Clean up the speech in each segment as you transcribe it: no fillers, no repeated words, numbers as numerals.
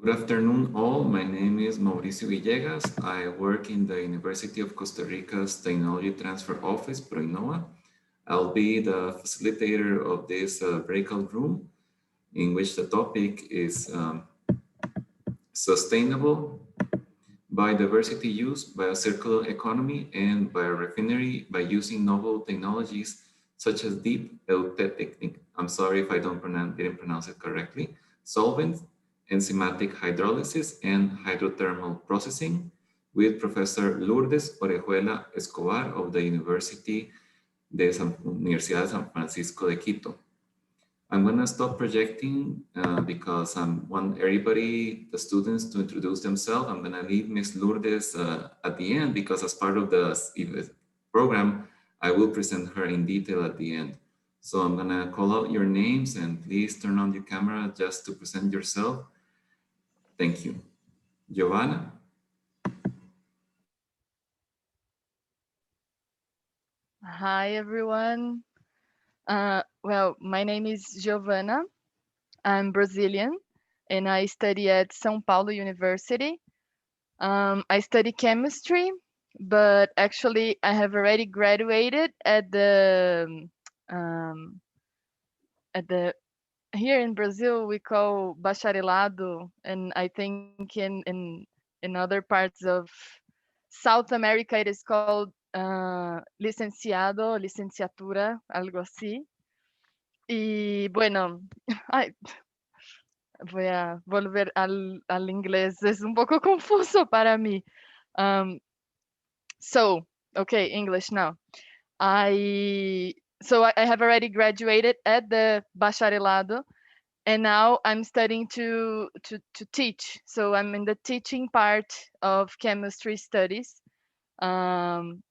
Good afternoon, all. My name is Mauricio Villegas. I work in the University of Costa Rica's Technology Transfer Office, PROINNOVA. I'll be the facilitator of this breakout room, in which the topic is sustainable biodiversity use by a circular economy and biorefinery by using novel technologies such as deep EUTET technique. I'm sorry if I didn't pronounce it correctly. Solvent, enzymatic hydrolysis, and hydrothermal processing with Professor Lourdes Orejuela Escobar of the Universidad de San Francisco de Quito. I'm going to stop projecting because I want everybody, the students, to introduce themselves. I'm going to leave Ms. Lourdes at the end because as part of the program, I will present her in detail at the end. So I'm going to call out your names and please turn on your camera just to present yourself. Thank you. Giovanna. Hi, everyone. Well, my name is Giovanna. I'm Brazilian and I study at São Paulo University. I study chemistry, but actually I have already graduated at um, the here in Brazil we call bacharelado, and I think in other parts of South America it is called licenciado, licenciatura, algo así. Y bueno, ay, voy a volver al inglés, es un poco confuso para mí. Um, so, okay, English now. I have already graduated at the bacharelado, and now I'm studying to teach. So I'm in the teaching part of chemistry studies, and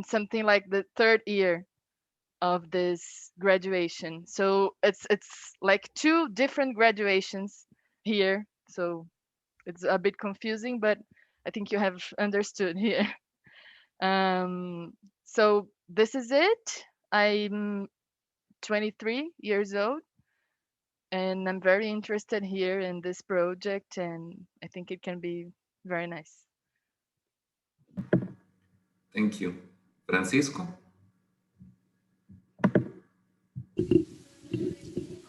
something like the third year of this graduation. So it's like two different graduations here. So it's a bit confusing, but I think you have understood here. So this is it. I'm 23 years old and I'm very interested here in this project and I think it can be very nice. Thank you. Francisco.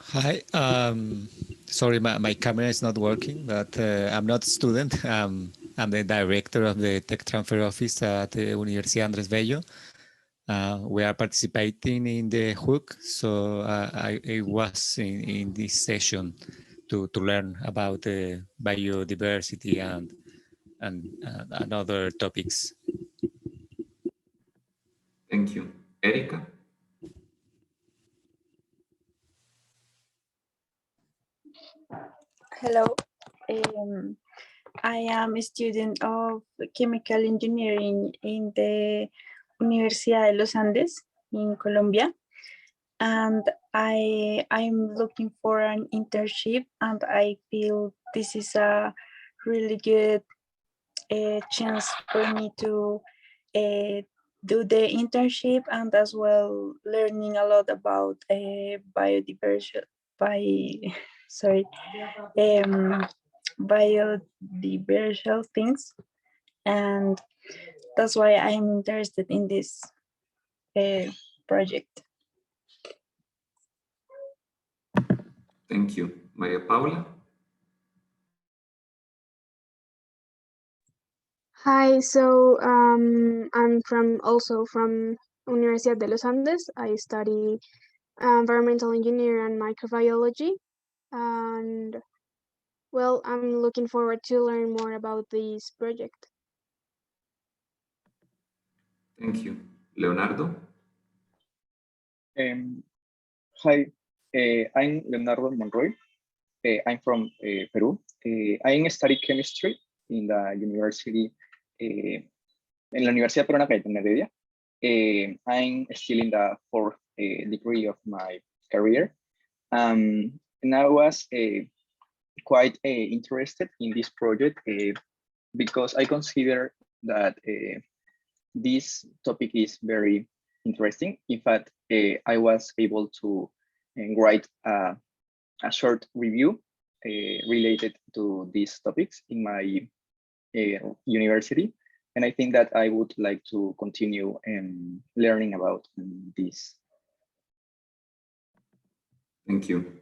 Hi. Sorry, my camera is not working, but I'm not a student. I'm the director of the Tech Transfer Office at the Universidad Andrés Bello. We are participating in the HOOC, so I was in this session to learn about biodiversity and other topics. Thank you. Erika. Hello, I am a student of chemical engineering in the Universidad de los Andes in Colombia, and I'm looking for an internship, and I feel this is a really good chance for me to do the internship and as well learning a lot about biodiversity sorry biodiversity things, and that's why I'm interested in this project. Thank you. Maria Paula. Hi, so I'm also from Universidad de los Andes. I study environmental engineering and microbiology, and well, I'm looking forward to learn more about this project. Thank you. Leonardo. Hi, I'm Leonardo Monroy. I'm from Peru. I study chemistry in the university, en la Universidad Peruana Cayetana Heredia. I'm still in the fourth degree of my career. And I was quite interested in this project because I consider that this topic is very interesting. In fact, I was able to write a short review related to these topics in my university. And I think that I would like to continue learning about this. Thank you.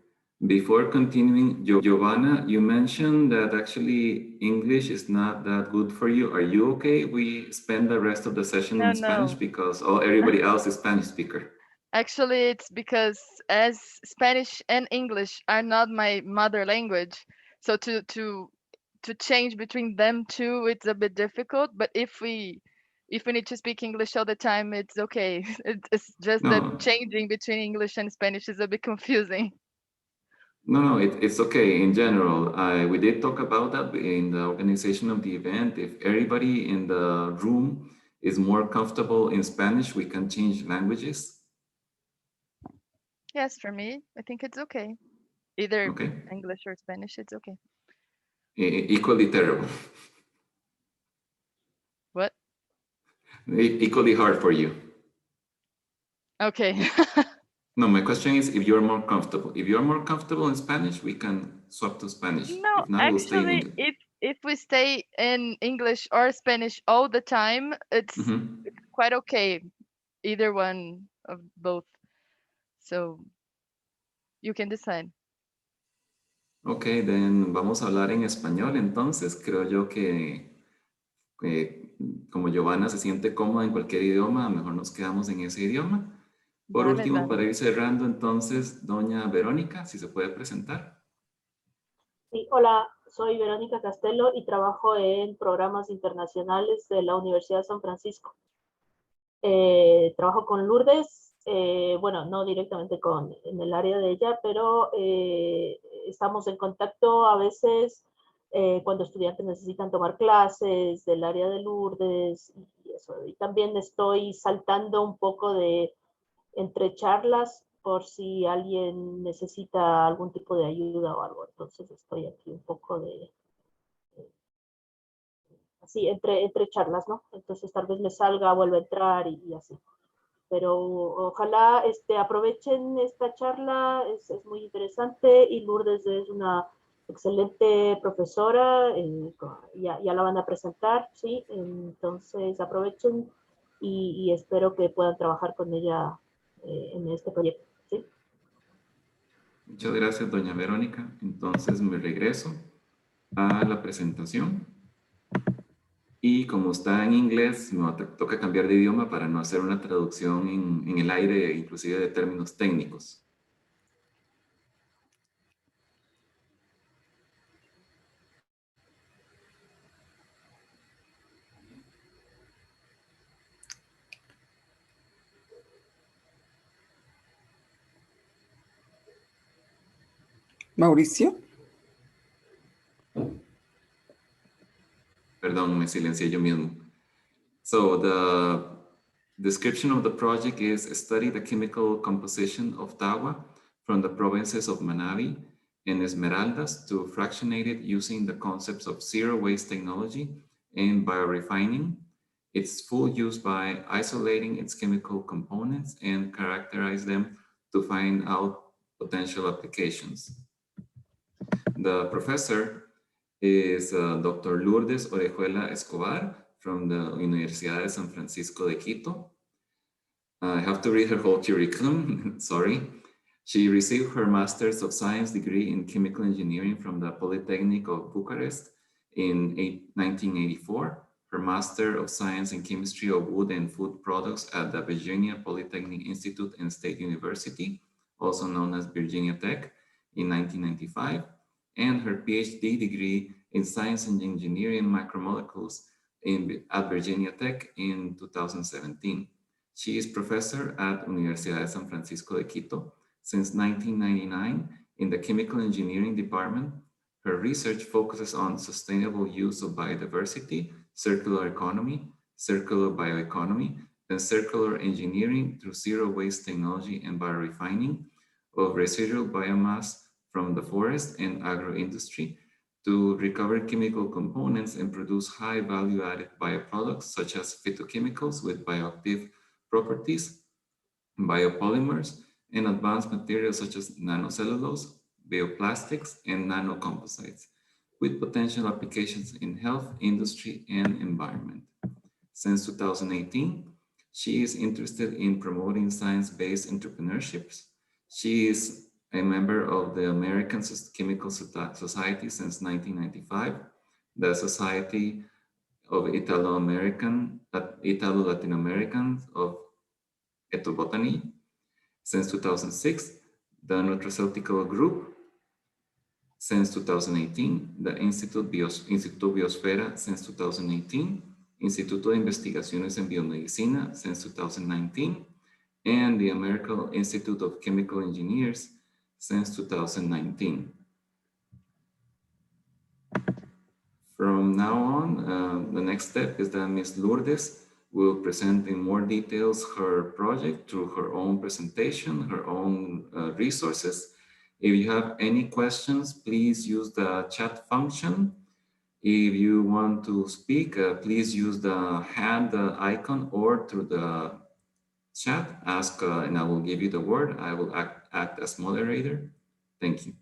Before continuing, Giovanna, you mentioned that actually English is not that good for you. Are you okay? We spend the rest of the session in Spanish because everybody else is Spanish speaker. Actually, it's because as Spanish and English are not my mother language, so to change between them two, it's a bit difficult. But if we need to speak English all the time, it's okay. It's just that No, changing between English and Spanish is a bit confusing. no, it's okay. In general, we did talk about that in the organization of the event. If everybody in the room is more comfortable in Spanish, we can change languages. Yes, for me, I think it's okay. Either Okay. English or Spanish, it's okay. Equally terrible. What? Equally hard for you. Okay. No, my question is if you're more comfortable. If you're more comfortable in Spanish, we can swap to Spanish. No, If not, we'll stay in actually, English. if we stay in English or Spanish all the time, it's quite okay. Either one of both. So you can decide. Ok, then vamos a hablar en español. Entonces, creo yo que como Giovanna se siente cómoda en cualquier idioma, mejor nos quedamos en ese idioma. Por Dale, último, dale. para ir cerrando, entonces, doña Verónica, si se puede presentar. Sí, hola, soy Verónica Castelo y trabajo en programas internacionales de la Universidad de San Francisco. Trabajo con Lourdes, bueno, no directamente en el área de ella, pero estamos en contacto a veces cuando estudiantes necesitan tomar clases del área de Lourdes y eso. Y también estoy saltando un poco entre charlas por si alguien necesita algún tipo de ayuda o algo. Entonces estoy aquí un poco así, entre charlas, ¿no? Entonces tal vez me salga, vuelva a entrar y así. Pero ojalá aprovechen esta charla, es muy interesante y Lourdes es una excelente profesora, ya la van a presentar, ¿sí? Entonces aprovechen y espero que puedan trabajar con ella en este proyecto, ¿sí? Muchas gracias, doña Verónica. Entonces me regreso a la presentación. Y como está en inglés, me toca cambiar de idioma para no hacer una traducción en el aire, inclusive de términos técnicos. Mauricio. Perdón, me silencié yo mismo. So the description of the project is study the chemical composition of tagua from the provinces of Manabí and Esmeraldas to fractionate it using the concepts of zero waste technology and biorefining, its full use by isolating its chemical components and characterize them to find out potential applications. The professor is Dr. Lourdes Orejuela Escobar from the Universidad de San Francisco de Quito. I have to read her whole curriculum, sorry. She received her Master's of Science degree in Chemical Engineering from the Polytechnic of Bucharest in 1984, her Master of Science in Chemistry of Wood and Food Products at the Virginia Polytechnic Institute and State University, also known as Virginia Tech, in 1995, and her PhD degree in Science and Engineering Macromolecules at Virginia Tech in 2017. She is professor at Universidad de San Francisco de Quito since 1999 in the Chemical Engineering Department. Her research focuses on sustainable use of biodiversity, circular economy, circular bioeconomy, and circular engineering through zero waste technology and biorefining of residual biomass from the forest and agro-industry to recover chemical components and produce high value-added bioproducts such as phytochemicals with bioactive properties, biopolymers, and advanced materials such as nanocellulose, bioplastics, and nanocomposites, with potential applications in health, industry, and environment. Since 2018, she is interested in promoting science-based entrepreneurships. She is a member of the American Chemical Society since 1995, the Society of Italo-Latin Americans of Ethnobotany since 2006, the Nutraceutical Group since 2018, the Instituto Biosfera since 2018, Instituto de Investigaciones en Biomedicina since 2019, and the American Institute of Chemical Engineers since 2019. From now on, the next step is that Ms. Lourdes will present in more details her project through her own presentation, her own resources. If you have any questions, please use the chat function. If you want to speak, please use the hand icon or through the chat, ask and I will give you the word. I will act as moderator. Thank you.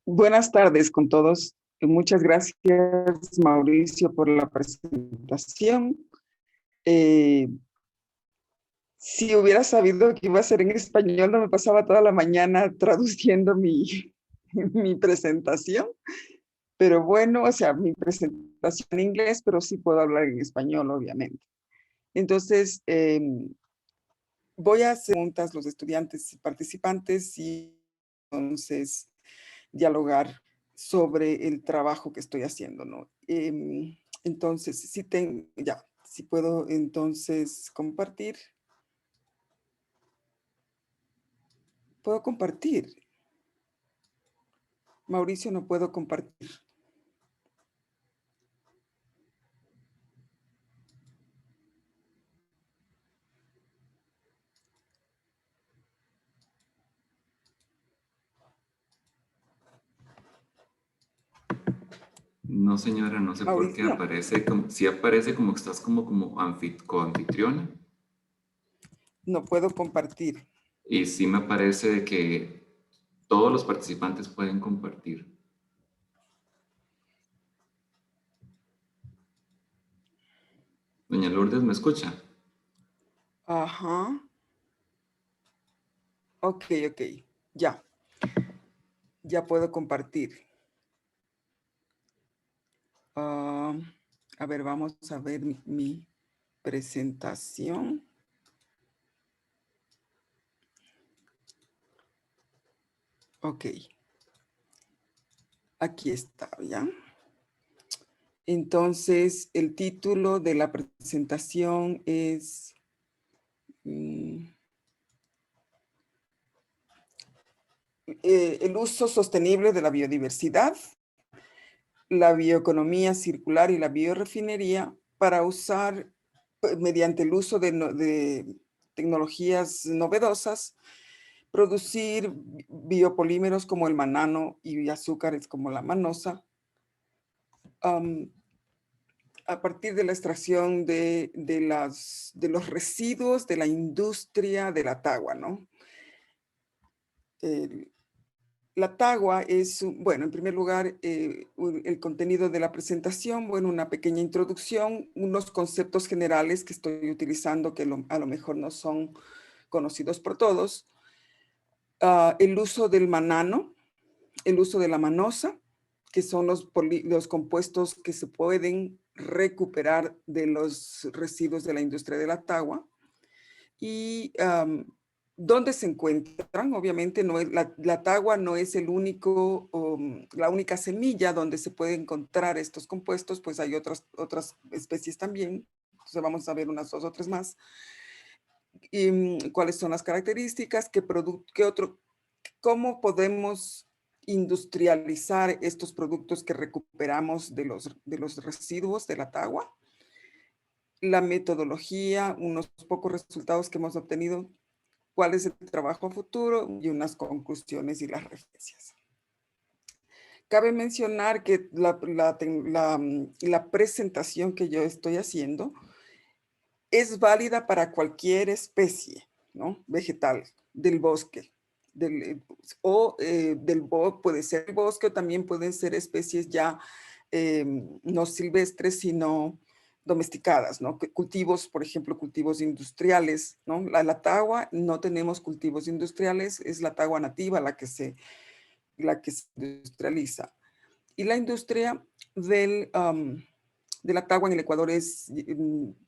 Buenas tardes con todos. Muchas gracias, Mauricio, por la presentación. Si hubiera sabido que iba a ser en español, no me pasaba toda la mañana traduciendo mi presentación. Pero bueno, o sea, mi presentación en inglés, pero sí puedo hablar en español, obviamente. Entonces, voy a hacer preguntas a los estudiantes y participantes y entonces dialogar sobre el trabajo que estoy haciendo, ¿no? Entonces, si puedo entonces compartir. ¿Puedo compartir? Mauricio, no puedo compartir. No, señora, no sé por qué aparece como, si aparece como que estás como coanfitriona. No puedo compartir. Y sí me parece que todos los participantes pueden compartir. Doña Lourdes, ¿me escucha? Ajá. Ok. Ya. Ya puedo compartir. A ver, vamos a ver mi presentación. Ok. Aquí está, ¿ya? Entonces, el título de la presentación es el uso sostenible de la biodiversidad, la bioeconomía circular y la biorefinería para usar, mediante el uso de tecnologías novedosas, producir biopolímeros como el manano y azúcares como la manosa, a partir de la extracción de los residuos de la industria de la tagua, ¿no? La tagua es, bueno, en primer lugar, el contenido de la presentación, bueno, una pequeña introducción, unos conceptos generales que estoy utilizando que a lo mejor no son conocidos por todos. El uso del manano, el uso de la manosa, que son los compuestos que se pueden recuperar de los residuos de la industria de la tagua. Y ¿dónde se encuentran? Obviamente no es, la tagua no es la única semilla donde se puede encontrar estos compuestos, pues hay otras especies también. Entonces vamos a ver unas 2 o 3 más. Y, ¿cuáles son las características? ¿Cómo podemos industrializar estos productos que recuperamos de los residuos de la tagua? La metodología, unos pocos resultados que hemos obtenido, cuál es el trabajo a futuro y unas conclusiones y las referencias. Cabe mencionar que la presentación que yo estoy haciendo es válida para cualquier especie, ¿no? Vegetal del bosque. Puede ser el bosque o también pueden ser especies ya no silvestres, sino domesticadas, ¿no? Cultivos, por ejemplo, cultivos industriales, ¿no? La tagua, no tenemos cultivos industriales, es la tagua nativa la que se industrializa. Y la industria de la tagua en el Ecuador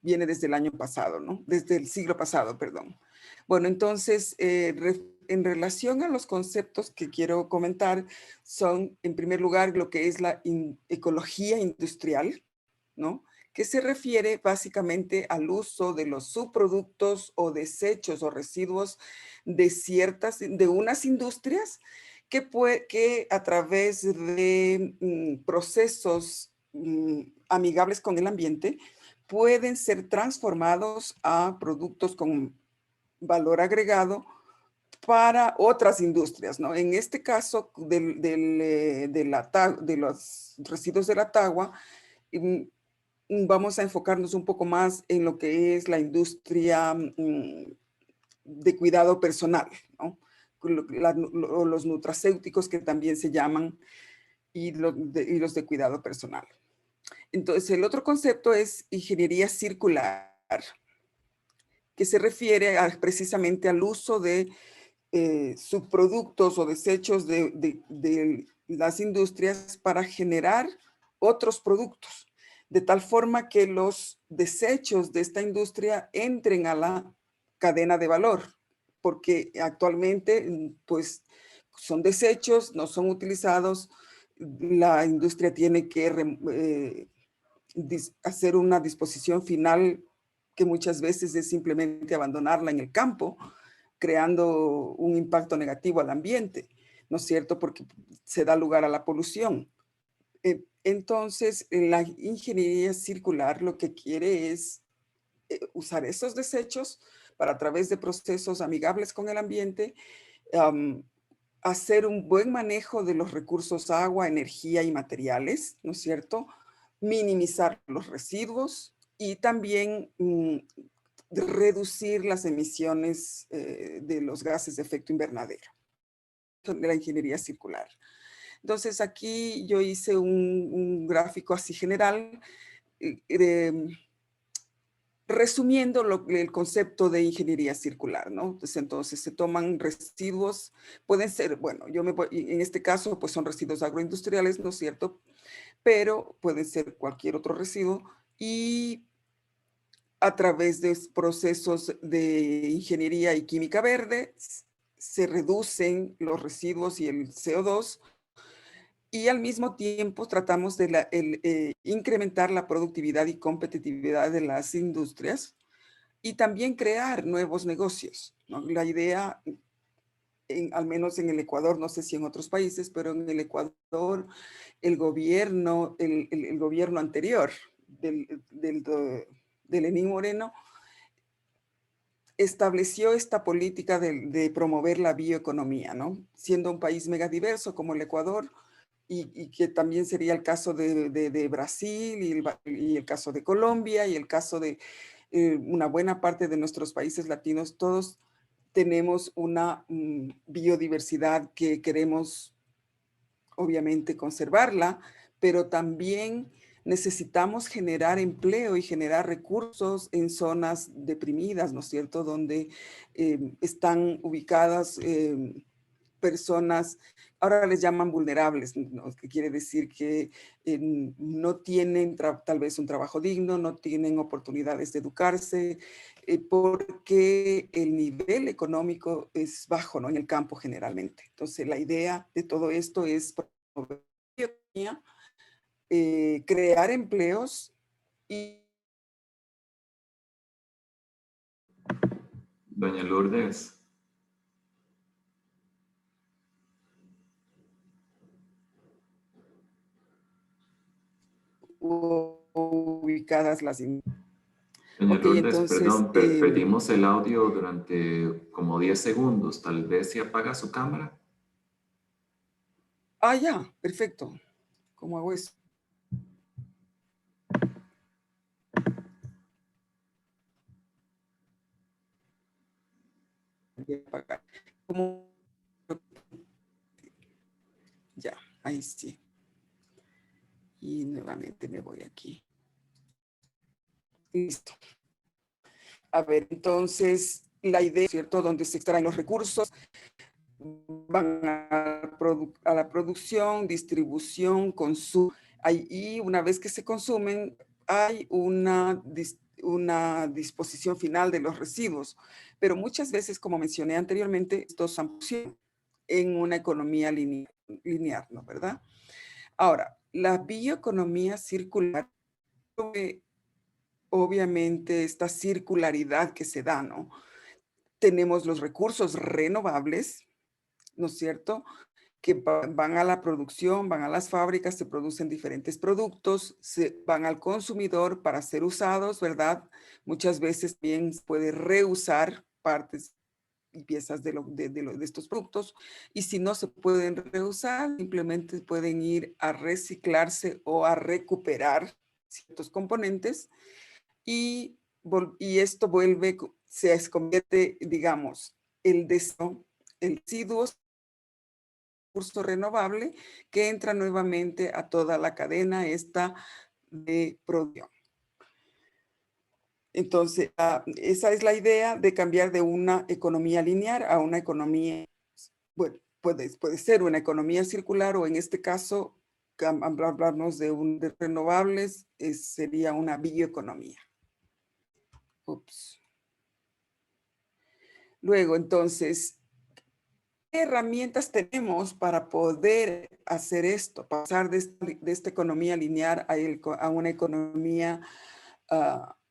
viene desde el año pasado, ¿no? Desde el siglo pasado, perdón. Bueno, entonces, en relación a los conceptos que quiero comentar, son, en primer lugar, lo que es la ecología industrial, ¿no? Que se refiere básicamente al uso de los subproductos o desechos o residuos de unas industrias que a través de procesos amigables con el ambiente pueden ser transformados a productos con valor agregado para otras industrias, ¿no? En este caso de los residuos de la tagua, vamos a enfocarnos un poco más en lo que es la industria de cuidado personal, ¿no? Los nutracéuticos que también se llaman y los de cuidado personal. Entonces, el otro concepto es ingeniería circular, que se refiere precisamente al uso de subproductos o desechos de las industrias para generar otros productos, de tal forma que los desechos de esta industria entren a la cadena de valor, porque actualmente pues son desechos, no son utilizados, la industria tiene que hacer una disposición final que muchas veces es simplemente abandonarla en el campo, creando un impacto negativo al ambiente, ¿no es cierto? Porque se da lugar a la polución. Entonces, la ingeniería circular lo que quiere es usar esos desechos para, a través de procesos amigables con el ambiente, hacer un buen manejo de los recursos agua, energía y materiales, ¿no es cierto? Minimizar los residuos y también reducir las emisiones de los gases de efecto invernadero, de la ingeniería circular. Entonces aquí yo hice un gráfico así general, resumiendo el concepto de ingeniería circular, ¿no? Entonces se toman residuos, pueden ser, bueno, en este caso pues son residuos agroindustriales, ¿no es cierto? Pero pueden ser cualquier otro residuo y a través de procesos de ingeniería y química verde se reducen los residuos y el CO2 y al mismo tiempo tratamos de incrementar la productividad y competitividad de las industrias y también crear nuevos negocios, ¿no? La idea, al menos en el Ecuador, no sé si en otros países, pero en el Ecuador, el gobierno anterior de Lenín Moreno estableció esta política de promover la bioeconomía, ¿no? Siendo un país megadiverso como el Ecuador, y que también sería el caso de Brasil y el caso de Colombia y el caso de una buena parte de nuestros países latinos, todos tenemos una biodiversidad que queremos obviamente conservarla, pero también necesitamos generar empleo y generar recursos en zonas deprimidas, ¿no es cierto?, donde están ubicadas personas, ahora les llaman vulnerables, ¿no? Que quiere decir que no tienen tal vez un trabajo digno, no tienen oportunidades de educarse, porque el nivel económico es bajo, ¿no? En el campo generalmente. Entonces la idea de todo esto es promover la economía, crear empleos y... Doña Lourdes. ubicadas las... Doña Ok, Lourdes, entonces... perdón, perdimos el audio durante como 10 segundos. Tal vez si apaga su cámara. Ah, ya, perfecto. ¿Cómo hago eso? voy a apagar. Como, ya, ahí sí. Y nuevamente me voy aquí. Listo. A ver, entonces, la idea, ¿cierto? Donde se extraen los recursos, van a la producción, distribución, consumo. Y una vez que se consumen, hay una disposición final de los residuos. Pero muchas veces, como mencioné anteriormente, estos han en una economía lineal, ¿no? ¿Verdad? Ahora, la bioeconomía circular, obviamente esta circularidad que se da, ¿no? Tenemos los recursos renovables, ¿no es cierto?, que van a la producción, van a las fábricas, se producen diferentes productos, se van al consumidor para ser usados, ¿verdad? Muchas veces bien se puede reusar partes y piezas de estos productos, y si no se pueden reusar, simplemente pueden ir a reciclarse o a recuperar ciertos componentes, y esto se convierte, digamos, el residuo recurso renovable que entra nuevamente a toda la cadena esta de producción. Entonces, esa es la idea de cambiar de una economía lineal a una economía, bueno, puede ser una economía circular, o en este caso, hablarnos de renovables, sería una bioeconomía. Ups. Luego, entonces, ¿qué herramientas tenemos para poder hacer esto? Pasar de esta economía lineal a una economía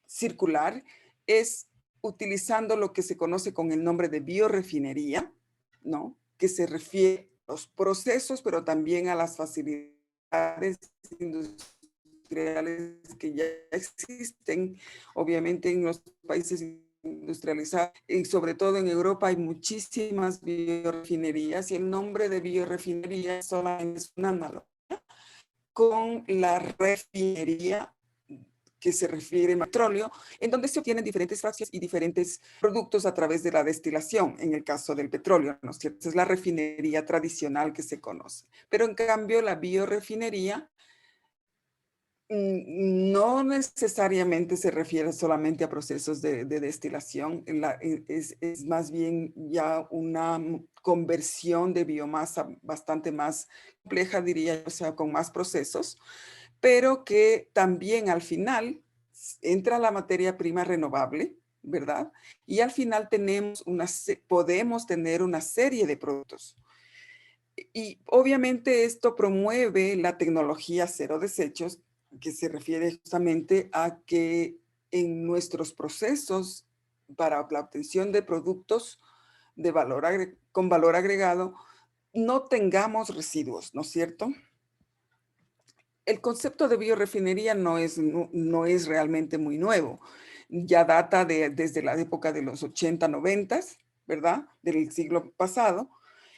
circular, es utilizando lo que se conoce con el nombre de biorefinería, ¿no? Que se refiere a los procesos, pero también a las facilidades industriales que ya existen, obviamente en los países industrializados, y sobre todo en Europa hay muchísimas biorefinerías, y el nombre de biorefinería solamente es una analogía con la refinería que se refiere a petróleo, en donde se obtienen diferentes fracciones y diferentes productos a través de la destilación, en el caso del petróleo, ¿no es cierto? Es la refinería tradicional que se conoce. Pero en cambio, la biorefinería no necesariamente se refiere solamente a procesos de destilación, es más bien ya una conversión de biomasa bastante más compleja, diría yo, o sea, con más procesos, pero que también al final entra la materia prima renovable, ¿verdad? Y al final podemos tener una serie de productos. Y obviamente esto promueve la tecnología cero desechos, que se refiere justamente a que en nuestros procesos para la obtención de productos con valor agregado, no tengamos residuos, ¿no es cierto? El concepto de biorefinería no es realmente muy nuevo. Ya data desde la época de los 80, 90, ¿verdad? Del siglo pasado,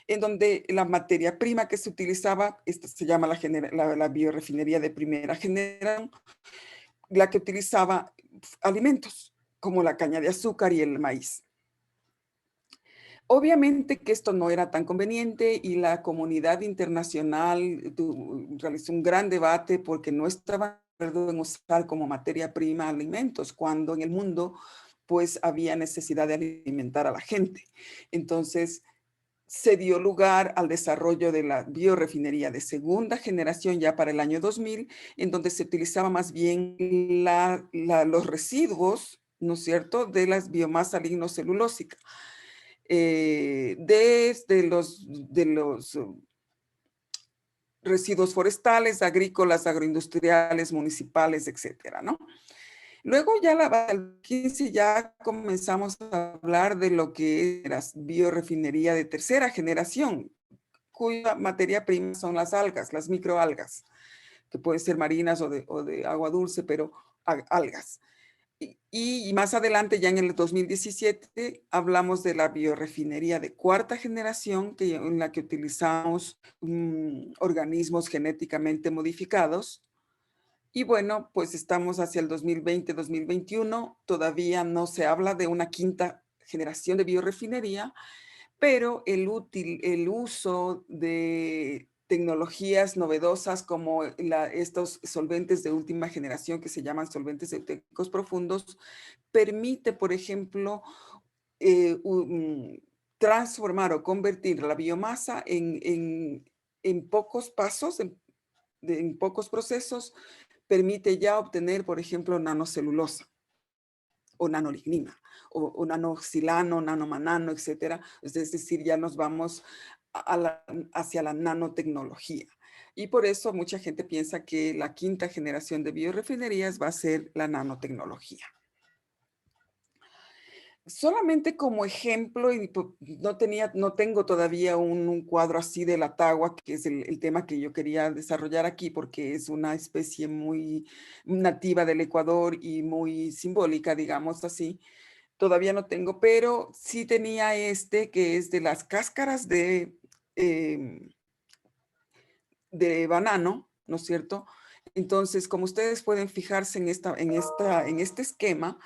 en donde la materia prima que se utilizaba, esta se llama la biorefinería de primera generación, la que utilizaba alimentos como la caña de azúcar y el maíz. Obviamente que esto no era tan conveniente, y la comunidad internacional realizó un gran debate porque no estaba de acuerdo en usar como materia prima alimentos, cuando en el mundo pues había necesidad de alimentar a la gente. Entonces se dio lugar al desarrollo de la biorefinería de segunda generación ya para el año 2000, en donde se utilizaba más bien los residuos, ¿no es cierto?, de las biomasa lignocelulósica. Desde los residuos forestales, agrícolas, agroindustriales, municipales, etcétera, ¿no? Luego ya el 15 ya comenzamos a hablar de lo que era biorefinería de tercera generación, cuya materia prima son las algas, las microalgas, que pueden ser marinas o de agua dulce, pero algas. Y más adelante, ya en el 2017, hablamos de la biorefinería de cuarta generación, en la que utilizamos organismos genéticamente modificados. Y bueno, pues estamos hacia el 2020, 2021, todavía no se habla de una quinta generación de biorefinería, pero el uso de tecnologías novedosas como estos solventes de última generación que se llaman solventes eutécticos profundos, permite, por ejemplo, transformar o convertir la biomasa en pocos pasos, en pocos procesos, permite ya obtener, por ejemplo, nanocelulosa o nanolignina, o nanoxilano, nanomanano, etcétera. Es decir, ya nos vamos hacia la nanotecnología. Y por eso mucha gente piensa que la quinta generación de biorefinerías va a ser la nanotecnología. Solamente como ejemplo, y no tengo todavía un cuadro así de la tagua, que es el tema que yo quería desarrollar aquí, porque es una especie muy nativa del Ecuador y muy simbólica, digamos así. Todavía no tengo, pero sí tenía que es de las cáscaras de banano, ¿no es cierto? Entonces, como ustedes pueden fijarse en este esquema,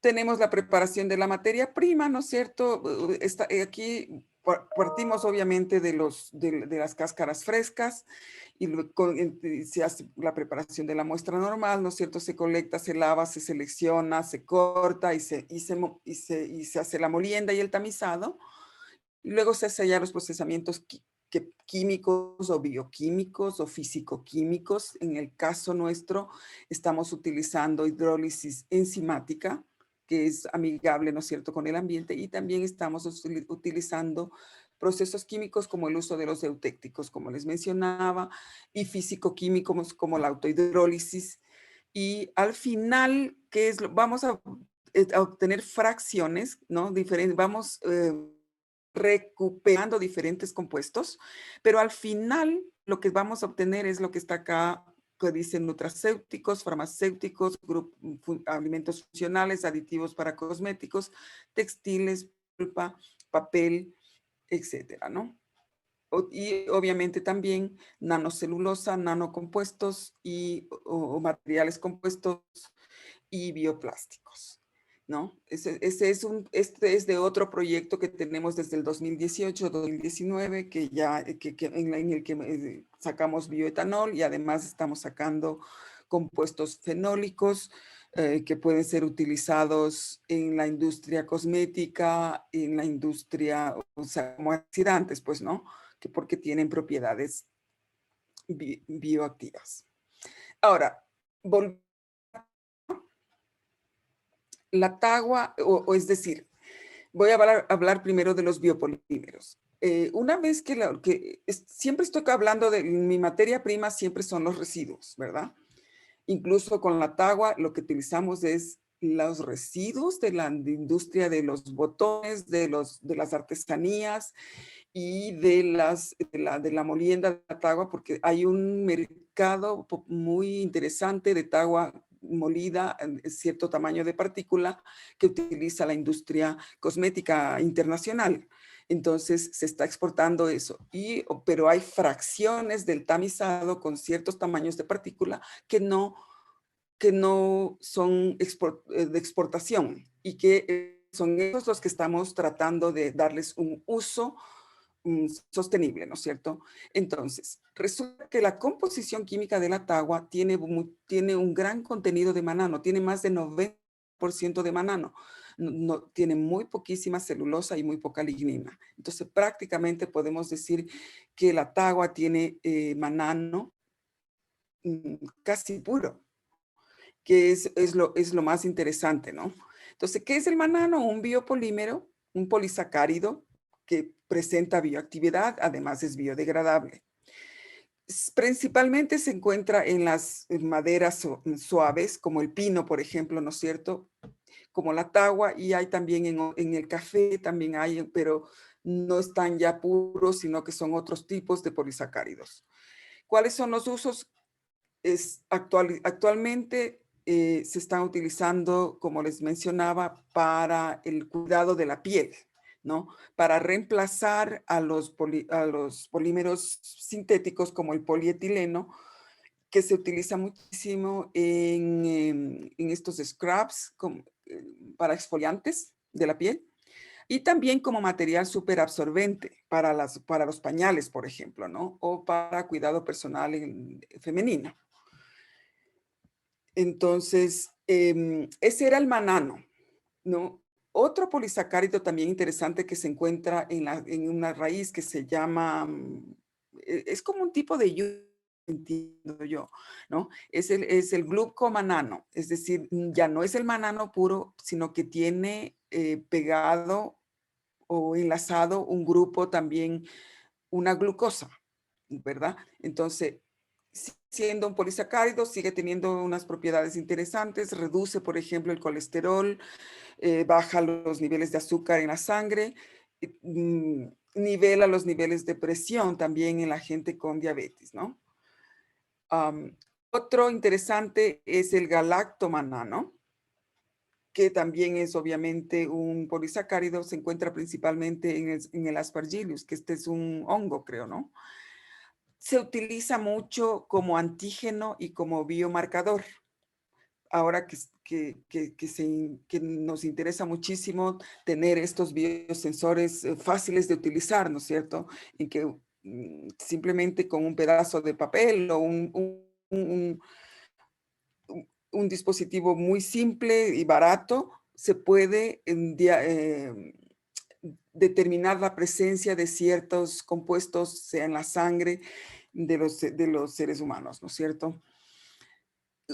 tenemos la preparación de la materia prima, ¿no es cierto? Aquí partimos obviamente de las cáscaras frescas y se hace la preparación de la muestra normal, ¿no es cierto? Se colecta, se lava, se selecciona, se corta y se hace la molienda y el tamizado. Y luego se hacen ya los procesamientos químicos o bioquímicos o físico-químicos. En el caso nuestro estamos utilizando hidrólisis enzimática, que es amigable, ¿no es cierto?, con el ambiente, y también estamos utilizando procesos químicos como el uso de los eutécticos, como les mencionaba, y físico-químicos como la autohidrólisis. Y al final, vamos a obtener fracciones, ¿no? Vamos recuperando diferentes compuestos, pero al final lo que vamos a obtener es lo que está acá, que dicen nutracéuticos, farmacéuticos, alimentos funcionales, aditivos para cosméticos, textiles, pulpa, papel, etcétera, ¿no? Y obviamente también nanocelulosa, nanocompuestos o materiales compuestos y bioplásticos, ¿no? Este es de otro proyecto que tenemos desde el 2018-2019, en el que sacamos bioetanol y además estamos sacando compuestos fenólicos que pueden ser utilizados en la industria cosmética, en la industria, o sea, como oxidantes, pues, ¿no? Porque tienen propiedades bioactivas. Ahora, la tagua, es decir, voy a hablar primero de los biopolímeros. Una vez siempre estoy hablando de mi materia prima, siempre son los residuos, ¿verdad? Incluso con la tagua lo que utilizamos es los residuos de la industria de los botones, de las artesanías y de la molienda de la tagua, porque hay un mercado muy interesante de tagua molida en cierto tamaño de partícula que utiliza la industria cosmética internacional. Entonces se está exportando eso, pero hay fracciones del tamizado con ciertos tamaños de partícula que no son de exportación y que son esos los que estamos tratando de darles un uso sostenible, ¿no es cierto? Entonces, resulta que la composición química de la tagua tiene un gran contenido de manano, tiene más de 90% de manano, tiene muy poquísima celulosa y muy poca lignina. Entonces, prácticamente podemos decir que la tagua tiene manano casi puro, que es lo más interesante, ¿no? Entonces, ¿qué es el manano? Un biopolímero, un polisacárido que presenta bioactividad, además es biodegradable. Principalmente se encuentra en las maderas suaves, como el pino, por ejemplo, ¿no es cierto? Como la tagua, y hay también en el café, también hay, pero no están ya puros, sino que son otros tipos de polisacáridos. ¿Cuáles son los usos? Actualmente se están utilizando, como les mencionaba, para el cuidado de la piel, ¿no? Para reemplazar a los polímeros sintéticos como el polietileno, que se utiliza muchísimo en estos scrubs para exfoliantes, de la piel. Y también como material súper absorbente para los pañales, por ejemplo, ¿no? O para cuidado personal femenino. Entonces, ese era el manano, ¿no? Otro polisacárido también interesante que se encuentra en una raíz que se llama, es como un tipo de yuca, entiendo yo, ¿no? Es el glucomanano, es decir, ya no es el manano puro, sino que tiene pegado o enlazado un grupo también, una glucosa, ¿verdad? Entonces, siendo un polisacárido, sigue teniendo unas propiedades interesantes, reduce, por ejemplo, el colesterol, baja los niveles de azúcar en la sangre, nivela los niveles de presión también en la gente con diabetes, ¿no? Otro interesante es el galactomanano, que también es obviamente un polisacárido, se encuentra principalmente en el aspergillus, que este es un hongo, creo, ¿no? Se utiliza mucho como antígeno y como biomarcador. Ahora que nos interesa muchísimo tener estos biosensores fáciles de utilizar, ¿no es cierto? En que simplemente con un pedazo de papel o un dispositivo muy simple y barato, se puede determinar la presencia de ciertos compuestos, sea en la sangre de los seres humanos, ¿no es cierto?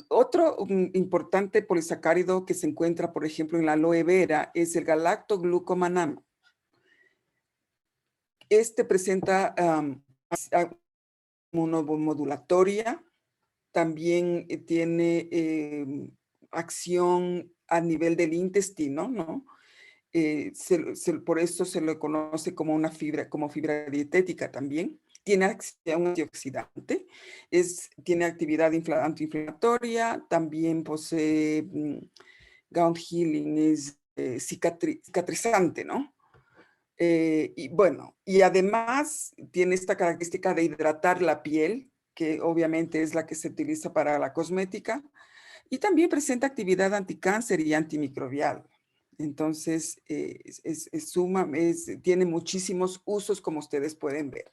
Otro importante polisacárido que se encuentra, por ejemplo, en la aloe vera es el galactoglucomanano. Este presenta inmunomodulatoria, también tiene acción a nivel del intestino, ¿no? Por eso se lo conoce como una fibra, como fibra dietética también. Tiene acción antioxidante, tiene actividad antiinflamatoria, también posee Gaunt Healing, es cicatrizante, ¿no? Y bueno, y además tiene esta característica de hidratar la piel, que obviamente es la que se utiliza para la cosmética, y también presenta actividad anticáncer y antimicrobial. Entonces, tiene muchísimos usos, como ustedes pueden ver.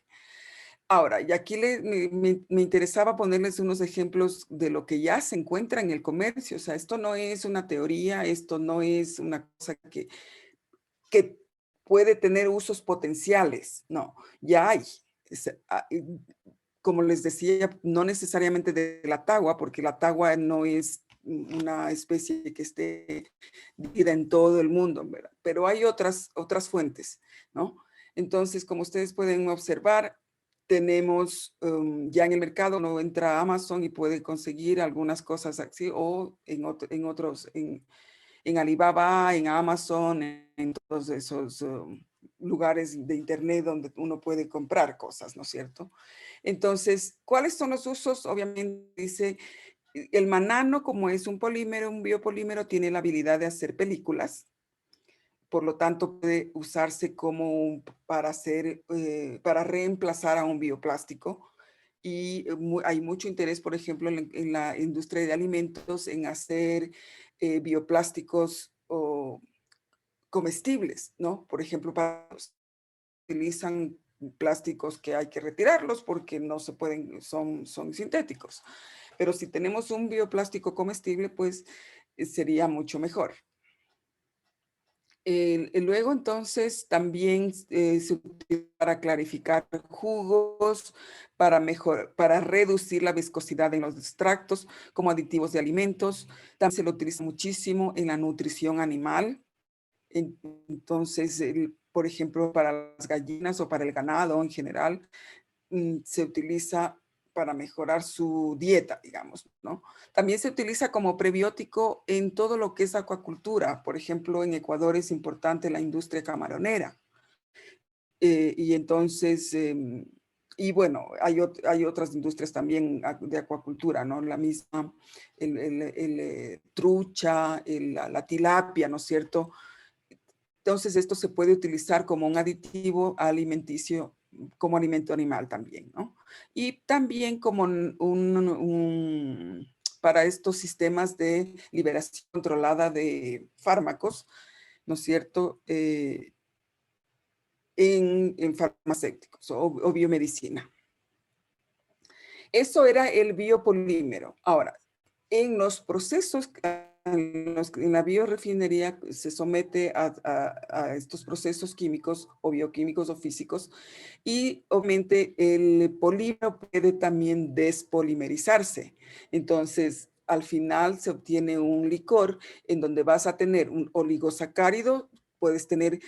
Ahora, y aquí me interesaba ponerles unos ejemplos de lo que ya se encuentra en el comercio. O sea, esto no es una teoría, esto no es una cosa que puede tener usos potenciales. No, ya hay. Como les decía, no necesariamente de la tagua, porque la tagua no es una especie que esté dividida en todo el mundo, ¿verdad? Pero hay otras fuentes, ¿no? Entonces, como ustedes pueden observar, tenemos ya en el mercado, uno entra a Amazon y puede conseguir algunas cosas así, o en Alibaba, en Amazon, en todos esos lugares de internet donde uno puede comprar cosas, ¿no es cierto? Entonces, ¿cuáles son los usos? Obviamente dice, el manano, como es un polímero, un biopolímero, tiene la habilidad de hacer películas. Por lo tanto, puede usarse para reemplazar a un bioplástico. Y hay mucho interés, por ejemplo, en la industria de alimentos, en hacer bioplásticos comestibles, ¿no? Por ejemplo, utilizan plásticos que hay que retirarlos porque no se pueden, son sintéticos. Pero si tenemos un bioplástico comestible, pues sería mucho mejor. Luego, entonces, también se utiliza para clarificar jugos, para reducir la viscosidad en los extractos como aditivos de alimentos. También se lo utiliza muchísimo en la nutrición animal. Entonces, por ejemplo, para las gallinas o para el ganado en general, se utiliza para mejorar su dieta, digamos, ¿no? También se utiliza como prebiótico en todo lo que es acuacultura. Por ejemplo, en Ecuador es importante la industria camaronera. Y entonces, y bueno, hay otras industrias también de acuacultura, ¿no? La misma, trucha, la tilapia, ¿no es cierto? Entonces, esto se puede utilizar como un aditivo alimenticio, como alimento animal también, ¿no? Y también como para estos sistemas de liberación controlada de fármacos, ¿no es cierto?, en farmacéuticos o biomedicina. Eso era el biopolímero. Ahora, en los procesos, en la biorefinería se somete a estos procesos químicos o bioquímicos o físicos, y obviamente el polímero puede también despolimerizarse. Entonces, al final se obtiene un licor en donde vas a tener un oligosacárido, puedes tener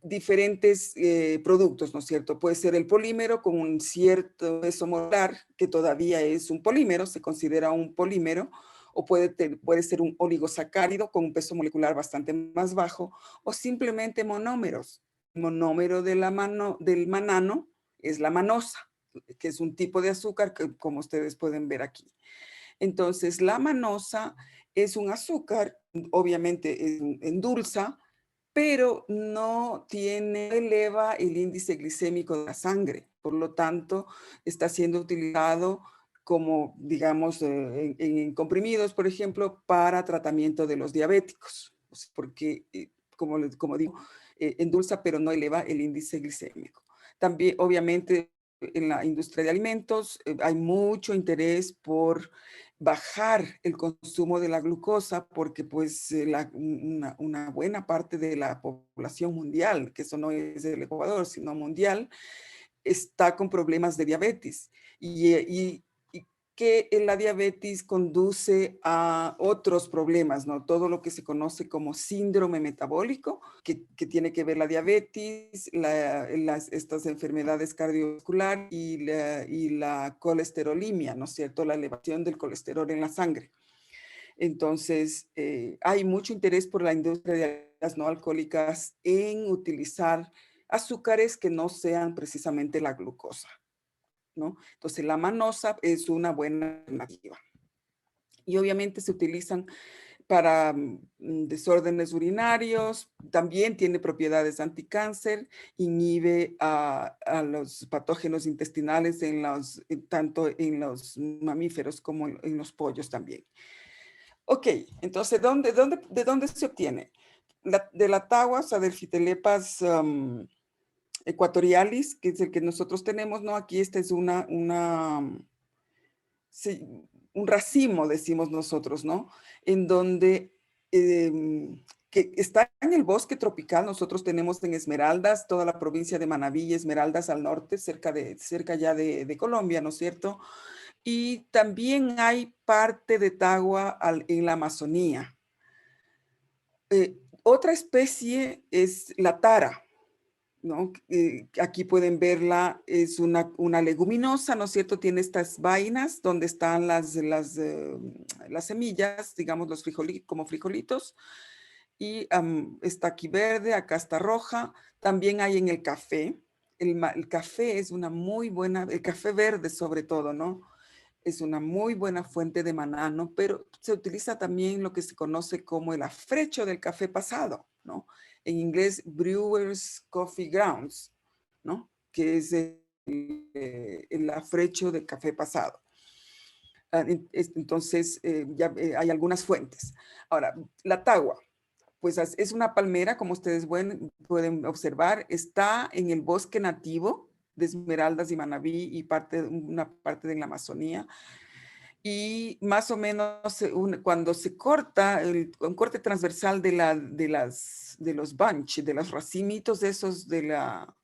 diferentes productos, ¿no es cierto? Puede ser el polímero con un cierto peso molar, que todavía es un polímero, se considera un polímero, o puede ser un oligosacárido con un peso molecular bastante más bajo, o simplemente monómeros. El monómero del manano es la manosa, que es un tipo de azúcar que, como ustedes pueden ver aquí. Entonces, la manosa es un azúcar, obviamente endulza, pero no eleva el índice glicémico de la sangre. Por lo tanto, está siendo utilizado como, digamos, en comprimidos, por ejemplo, para tratamiento de los diabéticos, porque, como digo, endulza, pero no eleva el índice glicémico. También, obviamente, en la industria de alimentos hay mucho interés por bajar el consumo de la glucosa, porque pues una buena parte de la población mundial, que eso no es del Ecuador, sino mundial, está con problemas de diabetes, y que la diabetes conduce a otros problemas, ¿no? Todo lo que se conoce como síndrome metabólico, que tiene que ver la diabetes, estas enfermedades cardiovasculares y la colesterolemia, ¿no es cierto? La elevación del colesterol en la sangre. Entonces, hay mucho interés por la industria de las no alcohólicas en utilizar azúcares que no sean precisamente la glucosa, ¿no? Entonces, la manosa es una buena alternativa. Y obviamente se utilizan para desórdenes urinarios, también tiene propiedades anticáncer, inhibe a los patógenos intestinales tanto en los mamíferos como en los pollos también. Ok, entonces, ¿de dónde se obtiene? De la tagua, o sea, del Phytelepas equatorialis, que es el que nosotros tenemos, ¿no? Aquí este es un racimo, decimos nosotros, ¿no? En donde, que está en el bosque tropical. Nosotros tenemos en Esmeraldas, toda la provincia de Manabí, Esmeraldas al norte, cerca ya de Colombia, ¿no es cierto? Y también hay parte de tagua en la Amazonía. Otra especie es la tara, ¿no? Aquí pueden verla, es una leguminosa, ¿no es cierto? Tiene estas vainas donde están las semillas, digamos, como frijolitos. Y está aquí verde, acá está roja. También hay en el café. El café es una muy buena, el café verde sobre todo, ¿no? Es una muy buena fuente de manano, pero se utiliza también lo que se conoce como el afrecho del café pasado, ¿no? En inglés, Brewers Coffee Grounds, ¿no? Que es el afrecho del café pasado. Entonces, ya hay algunas fuentes. Ahora, la tagua, pues es una palmera, como ustedes pueden observar, está en el bosque nativo de Esmeraldas y Manabí y una parte de la Amazonía. Y más o menos cuando se corta, un corte transversal de los bunch, de los racimitos esos de la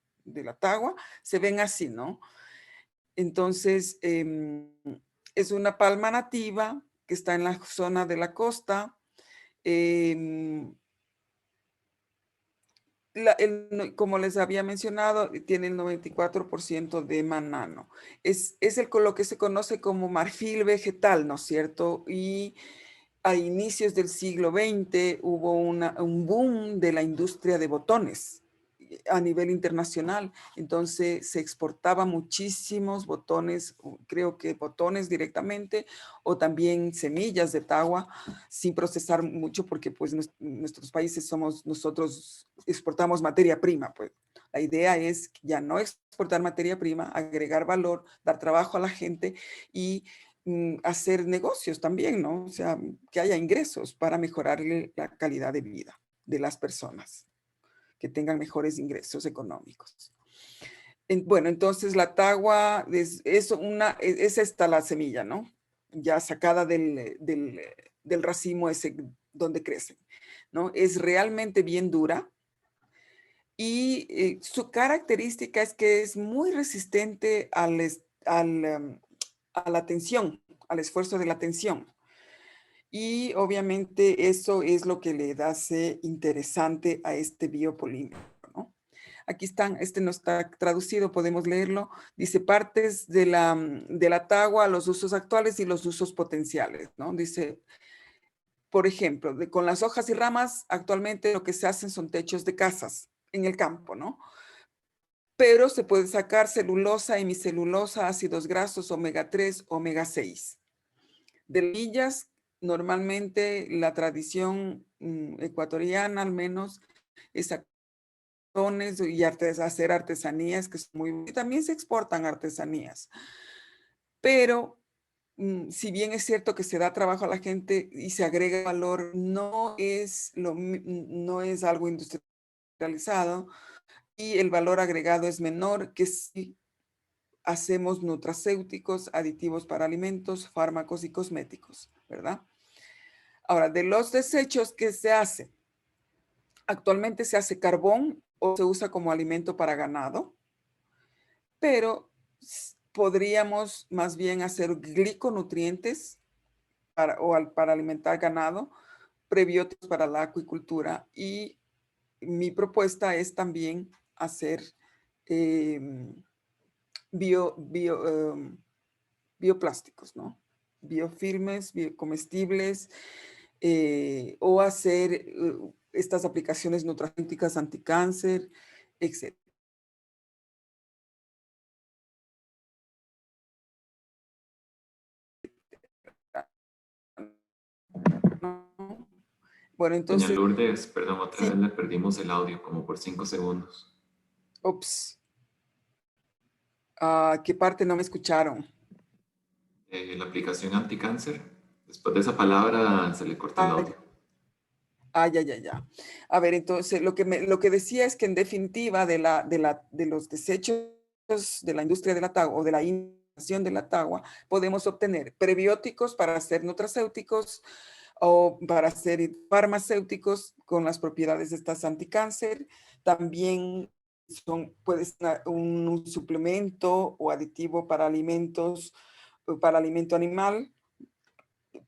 tagua, se ven así, ¿no? Entonces, es una palma nativa que está en la zona de la costa. Como les había mencionado, tiene el 94% de manano. Es lo que se conoce como marfil vegetal, ¿no es cierto? Y a inicios del siglo XX hubo un boom de la industria de botones a nivel internacional. Entonces se exportaba muchísimos botones, creo que botones directamente, o también semillas de tagua sin procesar mucho, porque pues nuestros países nosotros exportamos materia prima. Pues la idea es ya no exportar materia prima, agregar valor, dar trabajo a la gente y hacer negocios también, ¿no? O sea, que haya ingresos para mejorarle la calidad de vida. de las personas, que tengan mejores ingresos económicos. Bueno, entonces la tagua es esta la semilla, ¿no? Ya sacada del racimo ese donde crecen, ¿no? Es realmente bien dura y su característica es que es muy resistente a la tensión, al esfuerzo de la tensión. Y obviamente eso es lo que le hace interesante a este biopolímero, ¿no? Aquí están, este no está traducido, podemos leerlo. Dice partes de la tagua, los usos actuales y los usos potenciales, ¿no? Dice, por ejemplo, con las hojas y ramas, actualmente lo que se hacen son techos de casas en el campo, ¿no? Pero se puede sacar celulosa, hemicelulosa, ácidos grasos, omega 3, omega 6. De semillas, normalmente la tradición ecuatoriana al menos es y hacer artesanías que son muy... También se exportan artesanías, pero si bien es cierto que se da trabajo a la gente y se agrega valor, no es algo industrializado y el valor agregado es menor que si hacemos nutracéuticos, aditivos para alimentos, fármacos y cosméticos, ¿verdad? Ahora, de los desechos que se hace, actualmente se hace carbón o se usa como alimento para ganado, pero podríamos más bien hacer gliconutrientes para alimentar ganado, prebióticos para la acuicultura y mi propuesta es también hacer bioplásticos, ¿no? Biofilmes, biocomestibles, o hacer estas aplicaciones nutracéuticas anticáncer, etc. Bueno, entonces... Doña Lourdes, perdón, otra sí. vez le perdimos el audio como por 5 segundos. Ups. ¿Qué parte no me escucharon? La aplicación anticáncer. Después de esa palabra se le cortó el audio. Ya. A ver, entonces lo que decía es que en definitiva de los desechos de la industria de la tagua o de la innovación de la tagua, podemos obtener prebióticos para hacer nutracéuticos o para hacer farmacéuticos con las propiedades de estas anticáncer. También puede ser un suplemento o aditivo para alimentos, para alimento animal.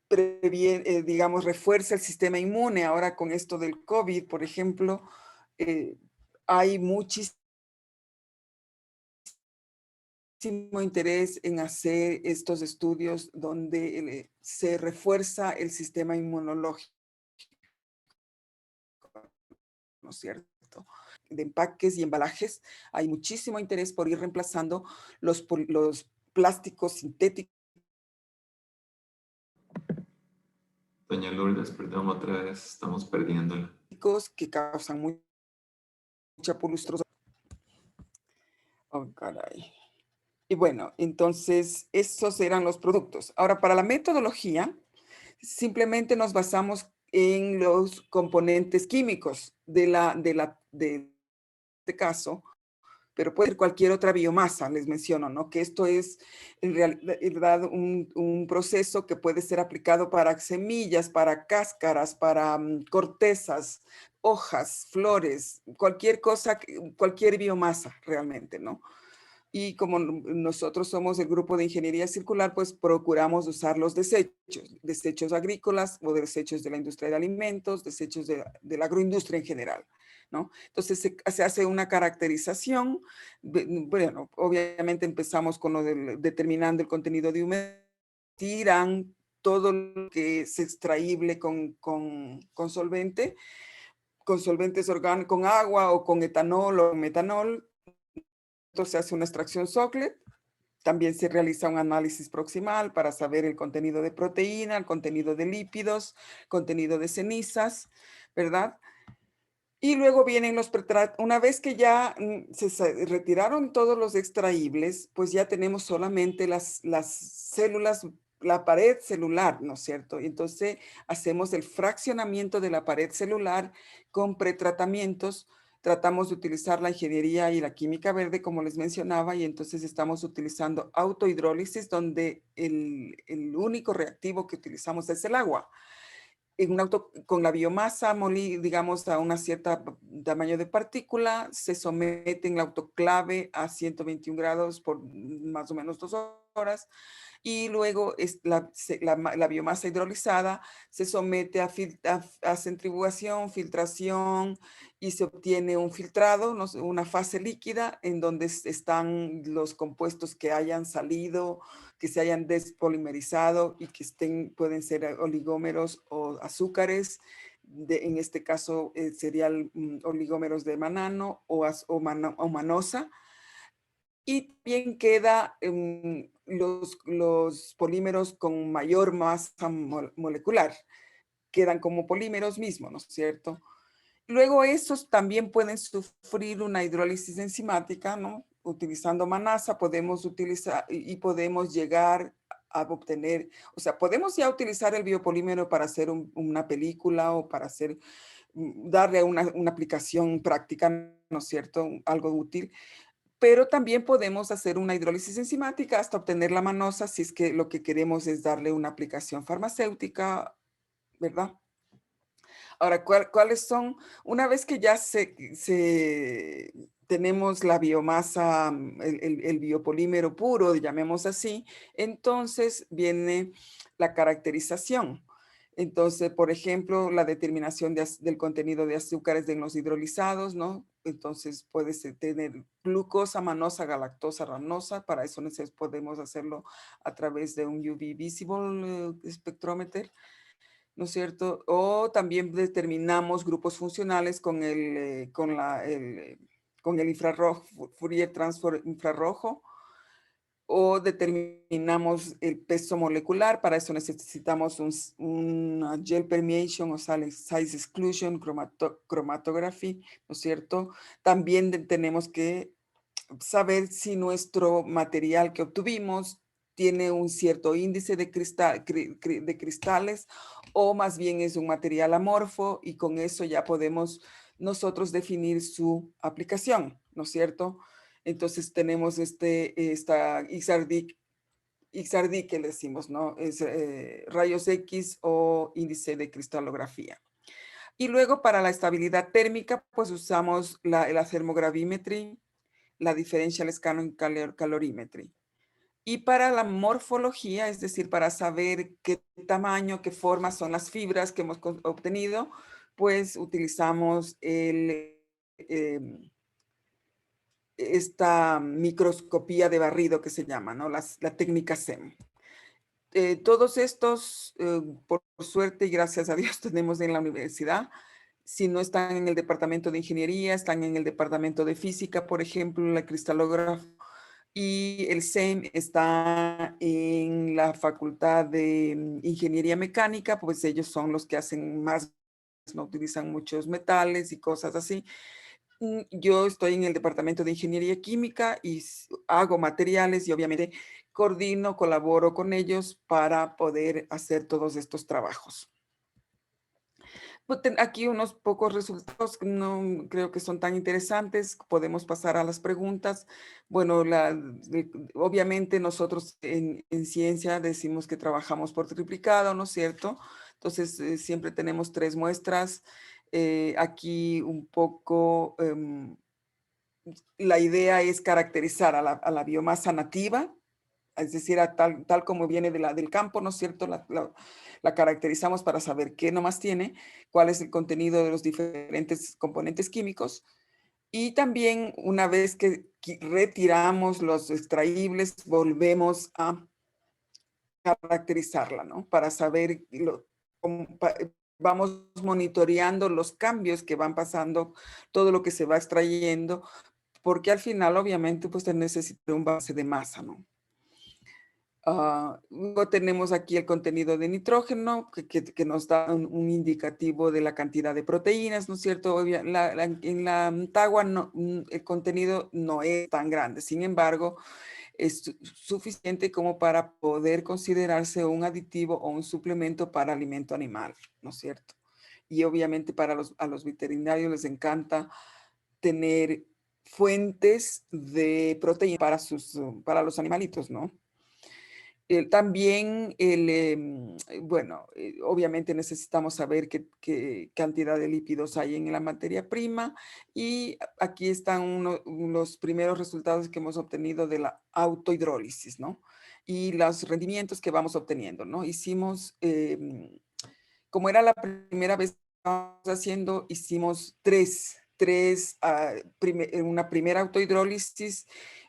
Digamos, refuerza el sistema inmune. Ahora con esto del COVID, por ejemplo, hay muchísimo interés en hacer estos estudios donde se refuerza el sistema inmunológico, ¿no es cierto? De empaques y embalajes, hay muchísimo interés por ir reemplazando los plásticos sintéticos. Doña Lourdes, perdón, otra vez estamos perdiéndola. Que causan mucha polustrosa. Oh, caray. Y bueno, entonces esos eran los productos. Ahora, para la metodología, simplemente nos basamos en los componentes químicos de este caso, pero puede ser cualquier otra biomasa, les menciono, ¿no? Que esto es en realidad un proceso que puede ser aplicado para semillas, para cáscaras, para cortezas, hojas, flores, cualquier cosa, cualquier biomasa realmente, ¿no? Y como nosotros somos el grupo de ingeniería circular, pues procuramos usar los desechos agrícolas o desechos de la industria de alimentos, desechos de la agroindustria en general, ¿no? Entonces se hace una caracterización. Bueno, obviamente empezamos con lo determinando el contenido de humedad, tiran todo lo que es extraíble con solvente, con solventes orgánicos, con agua o con etanol o metanol. Entonces se hace una extracción Socklet, también se realiza un análisis proximal para saber el contenido de proteína, el contenido de lípidos, contenido de cenizas, ¿verdad? Y luego vienen una vez que ya se retiraron todos los extraíbles, pues ya tenemos solamente las células la pared celular, ¿no es cierto? Y entonces hacemos el fraccionamiento de la pared celular con pretratamientos. Tratamos de utilizar la ingeniería y la química verde, como les mencionaba, y entonces estamos utilizando autohidrólisis, donde el único reactivo que utilizamos es el agua. Con la biomasa, digamos, a una cierta tamaño de partícula, se somete en la autoclave a 121 grados por más o menos 2 horas, y luego la biomasa hidrolizada se somete a centrifugación, filtración, y se obtiene un filtrado, una fase líquida en donde están los compuestos que hayan salido, que se hayan despolimerizado y que pueden ser oligómeros o azúcares. En este caso serían oligómeros de manano o manosa. Y también queda los polímeros con mayor masa molecular. Quedan como polímeros mismos, ¿no es cierto? Luego esos también pueden sufrir una hidrólisis enzimática, ¿no? Utilizando manasa podemos utilizar y podemos llegar a obtener, o sea, podemos ya utilizar el biopolímero para hacer una película o para hacer, darle una aplicación práctica, ¿no es cierto? Algo útil. Pero también podemos hacer una hidrólisis enzimática hasta obtener la manosa si es que lo que queremos es darle una aplicación farmacéutica, ¿verdad? Ahora, ¿cuáles son? Una vez que ya tenemos la biomasa, el biopolímero puro, llamemos así, entonces viene la caracterización. Entonces, por ejemplo, la determinación del contenido de azúcares en los hidrolizados, ¿no? Entonces, puede tener glucosa, manosa, galactosa, ranosa. Para eso podemos hacerlo a través de un UV Visible Spectrometer, ¿no es cierto? O también determinamos grupos funcionales con el infrarrojo, Fourier Transform infrarrojo, o determinamos el peso molecular. Para eso necesitamos una gel permeation o size exclusion chromatography, ¿no es cierto? También tenemos que saber si nuestro material que obtuvimos tiene un cierto índice de cristales o más bien es un material amorfo, y con eso ya podemos nosotros definir su aplicación, ¿no es cierto? Entonces tenemos esta XRD que le decimos, ¿no? Es rayos X o índice de cristalografía. Y luego para la estabilidad térmica, pues usamos la thermogravimetry, la differential scanning calorimetry. Y para la morfología, es decir, para saber qué tamaño, qué forma son las fibras que hemos obtenido, pues utilizamos esta microscopía de barrido que se llama, ¿no? La técnica SEM. Todos estos, por suerte y gracias a Dios, tenemos en la universidad. Si no están en el departamento de ingeniería, están en el departamento de física, por ejemplo, la cristalógrafa. Y el SEM está en la facultad de ingeniería mecánica, pues ellos son los que hacen más, no utilizan muchos metales y cosas así. Yo estoy en el departamento de ingeniería química y hago materiales y obviamente coordino, colaboro con ellos para poder hacer todos estos trabajos. Aquí unos pocos resultados que no creo que son tan interesantes. Podemos pasar a las preguntas. Bueno, obviamente nosotros en ciencia decimos que trabajamos por triplicado, ¿no es cierto? Entonces siempre tenemos 3 muestras. Aquí un poco la idea es caracterizar a la biomasa nativa, es decir, tal como viene del campo, ¿no es cierto? La caracterizamos para saber qué nomás tiene, cuál es el contenido de los diferentes componentes químicos. Y también una vez que retiramos los extraíbles, volvemos a caracterizarla, ¿no? Para saber, vamos monitoreando los cambios que van pasando, todo lo que se va extrayendo, porque al final obviamente pues se necesita un base de masa, ¿no? Luego tenemos aquí el contenido de nitrógeno que nos da un indicativo de la cantidad de proteínas, ¿no es cierto? En la Tagua el contenido no es tan grande, sin embargo, es suficiente como para poder considerarse un aditivo o un suplemento para alimento animal, ¿no es cierto? Y obviamente a los veterinarios les encanta tener fuentes de proteína para los animalitos, ¿no? También, bueno, obviamente necesitamos saber qué cantidad de lípidos hay en la materia prima, y aquí están los primeros resultados que hemos obtenido de la autohidrólisis, ¿no? Y los rendimientos que vamos obteniendo, ¿no? Hicimos, como era la primera vez que estábamos haciendo, hicimos una primera autohidrólisis,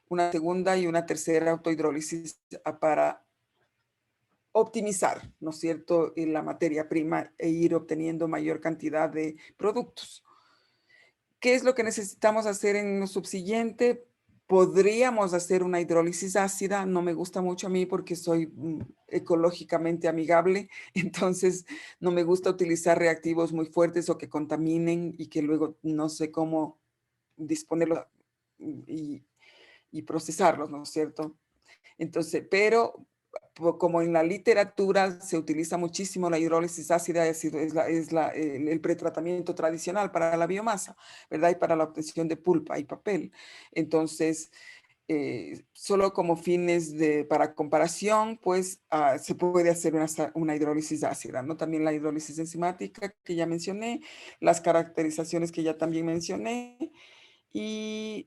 una segunda y una tercera autohidrólisis para optimizar, ¿no es cierto?, en la materia prima e ir obteniendo mayor cantidad de productos. ¿Qué es lo que necesitamos hacer en lo subsiguiente? Podríamos hacer una hidrólisis ácida, no me gusta mucho a mí porque soy ecológicamente amigable, entonces no me gusta utilizar reactivos muy fuertes o que contaminen y que luego no sé cómo disponerlos y procesarlos, ¿no es cierto? Entonces, pero como en la literatura se utiliza muchísimo la hidrólisis ácida, el pretratamiento tradicional para la biomasa, ¿verdad? Y para la obtención de pulpa y papel. Entonces, solo como fines para comparación, pues se puede hacer una hidrólisis ácida, ¿no? También la hidrólisis enzimática que ya mencioné, las caracterizaciones que ya también mencioné. Y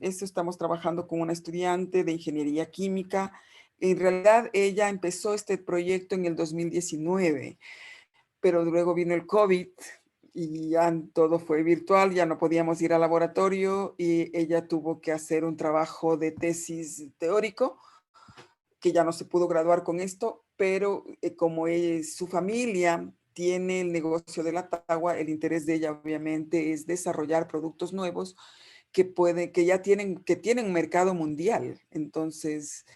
esto estamos trabajando con una estudiante de ingeniería química. En realidad ella empezó este proyecto en el 2019, pero luego vino el COVID y ya todo fue virtual, ya no podíamos ir al laboratorio y ella tuvo que hacer un trabajo de tesis teórico, que ya no se pudo graduar con esto, pero como su familia tiene el negocio de la tagua, el interés de ella obviamente es desarrollar productos nuevos que tienen un mercado mundial. Entonces,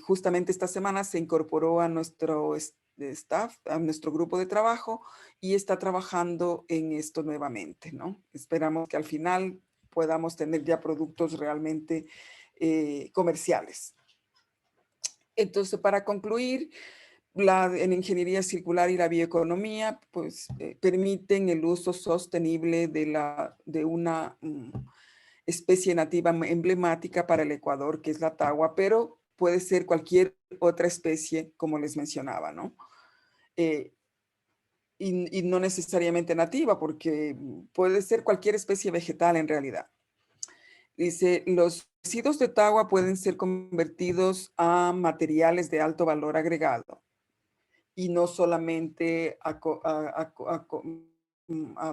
justamente esta semana se incorporó a nuestro staff, a nuestro grupo de trabajo, y está trabajando en esto nuevamente, ¿no? Esperamos que al final podamos tener ya productos realmente comerciales. Entonces, para concluir, en ingeniería circular y la bioeconomía, pues permiten el uso sostenible de una especie nativa emblemática para el Ecuador, que es la tagua, pero puede ser cualquier otra especie, como les mencionaba, ¿no? Y no necesariamente nativa, porque puede ser cualquier especie vegetal en realidad. Dice, los residuos de tagua pueden ser convertidos a materiales de alto valor agregado y no solamente a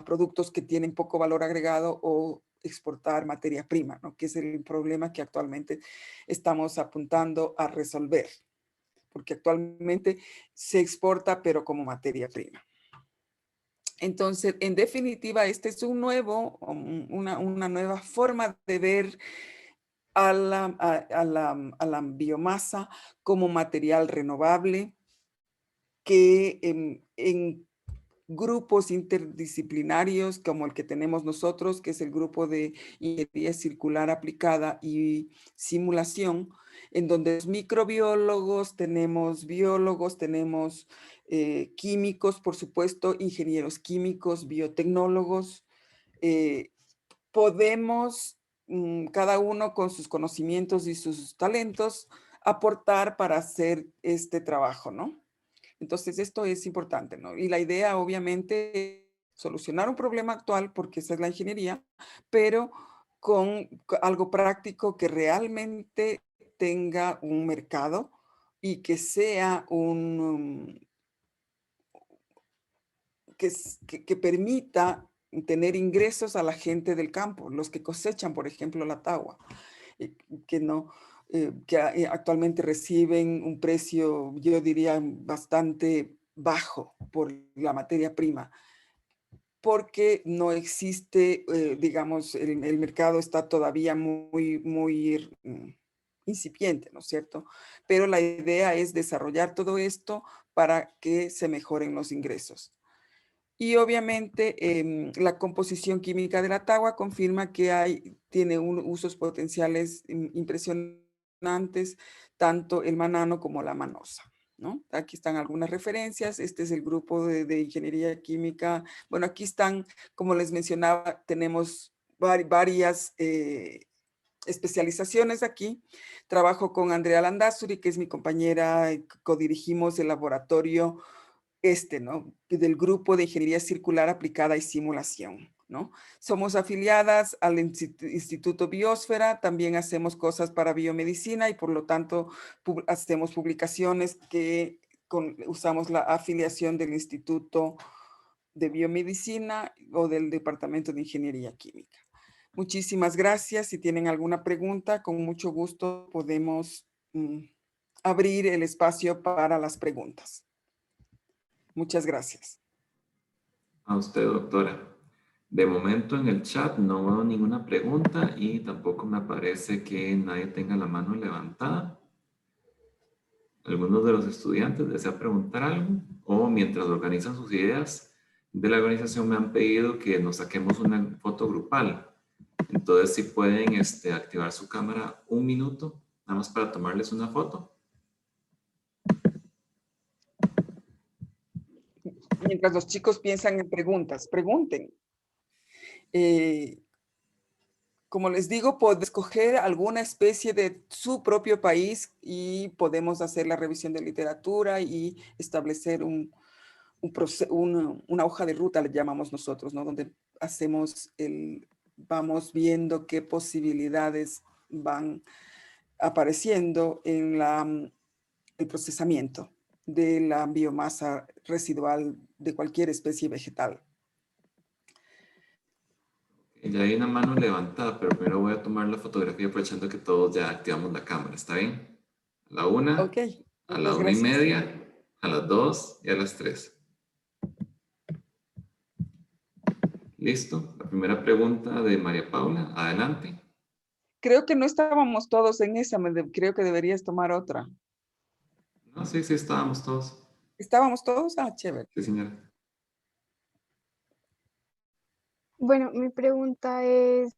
productos que tienen poco valor agregado o exportar materia prima, ¿no? Que es el problema que actualmente estamos apuntando a resolver, porque actualmente se exporta pero como materia prima. Entonces, en definitiva, este es una nueva forma de ver a la biomasa como material renovable que en grupos interdisciplinarios como el que tenemos nosotros, que es el grupo de ingeniería circular aplicada y simulación, en donde los microbiólogos, tenemos biólogos, tenemos químicos, por supuesto, ingenieros químicos, biotecnólogos. Podemos, cada uno con sus conocimientos y sus talentos, aportar para hacer este trabajo, ¿no? Entonces, esto es importante, ¿no? Y la idea, obviamente, es solucionar un problema actual, porque esa es la ingeniería, pero con algo práctico que realmente tenga un mercado y que sea que permita tener ingresos a la gente del campo, los que cosechan, por ejemplo, la tagua, que no, que actualmente reciben un precio, yo diría, bastante bajo por la materia prima, porque no existe, digamos, el mercado está todavía muy incipiente, ¿no es cierto? Pero la idea es desarrollar todo esto para que se mejoren los ingresos. Y obviamente la composición química de la tagua confirma que tiene usos potenciales impresionantes, tanto el manano como la manosa, ¿no? Aquí están algunas referencias. Este es el grupo de ingeniería química. Bueno, aquí están, como les mencionaba, tenemos varias especializaciones aquí. Trabajo con Andrea Landazuri, que es mi compañera, codirigimos el laboratorio ¿no? Del grupo de Ingeniería Circular Aplicada y Simulación, ¿no? Somos afiliadas al Instituto Biosfera, también hacemos cosas para biomedicina y por lo tanto hacemos publicaciones que usamos la afiliación del Instituto de Biomedicina o del Departamento de Ingeniería Química. Muchísimas gracias. Si tienen alguna pregunta, con mucho gusto podemos abrir el espacio para las preguntas. Muchas gracias. A usted, doctora. De momento en el chat no veo ninguna pregunta y tampoco me aparece que nadie tenga la mano levantada. ¿Algunos de los estudiantes desea preguntar algo? O mientras organizan sus ideas de la organización me han pedido que nos saquemos una foto grupal. Entonces, si pueden activar su cámara un minuto, nada más para tomarles una foto. Mientras los chicos piensan en preguntas, pregunten. Como les digo, pueden escoger alguna especie de su propio país y podemos hacer la revisión de literatura y establecer una hoja de ruta, le llamamos nosotros, ¿no? Donde vamos viendo qué posibilidades van apareciendo en el procesamiento de la biomasa residual de cualquier especie vegetal. Ya hay una mano levantada, pero primero voy a tomar la fotografía aprovechando que todos ya activamos la cámara, ¿está bien? A la 1, Okay, a la 1:30, a las 2 y a las 3. ¿Listo? La primera pregunta de María Paula, adelante. Creo que no estábamos todos en esa, creo que deberías tomar otra. No, sí, estábamos todos. ¿Estábamos todos? Ah, chévere. Sí, señora. Bueno, mi pregunta es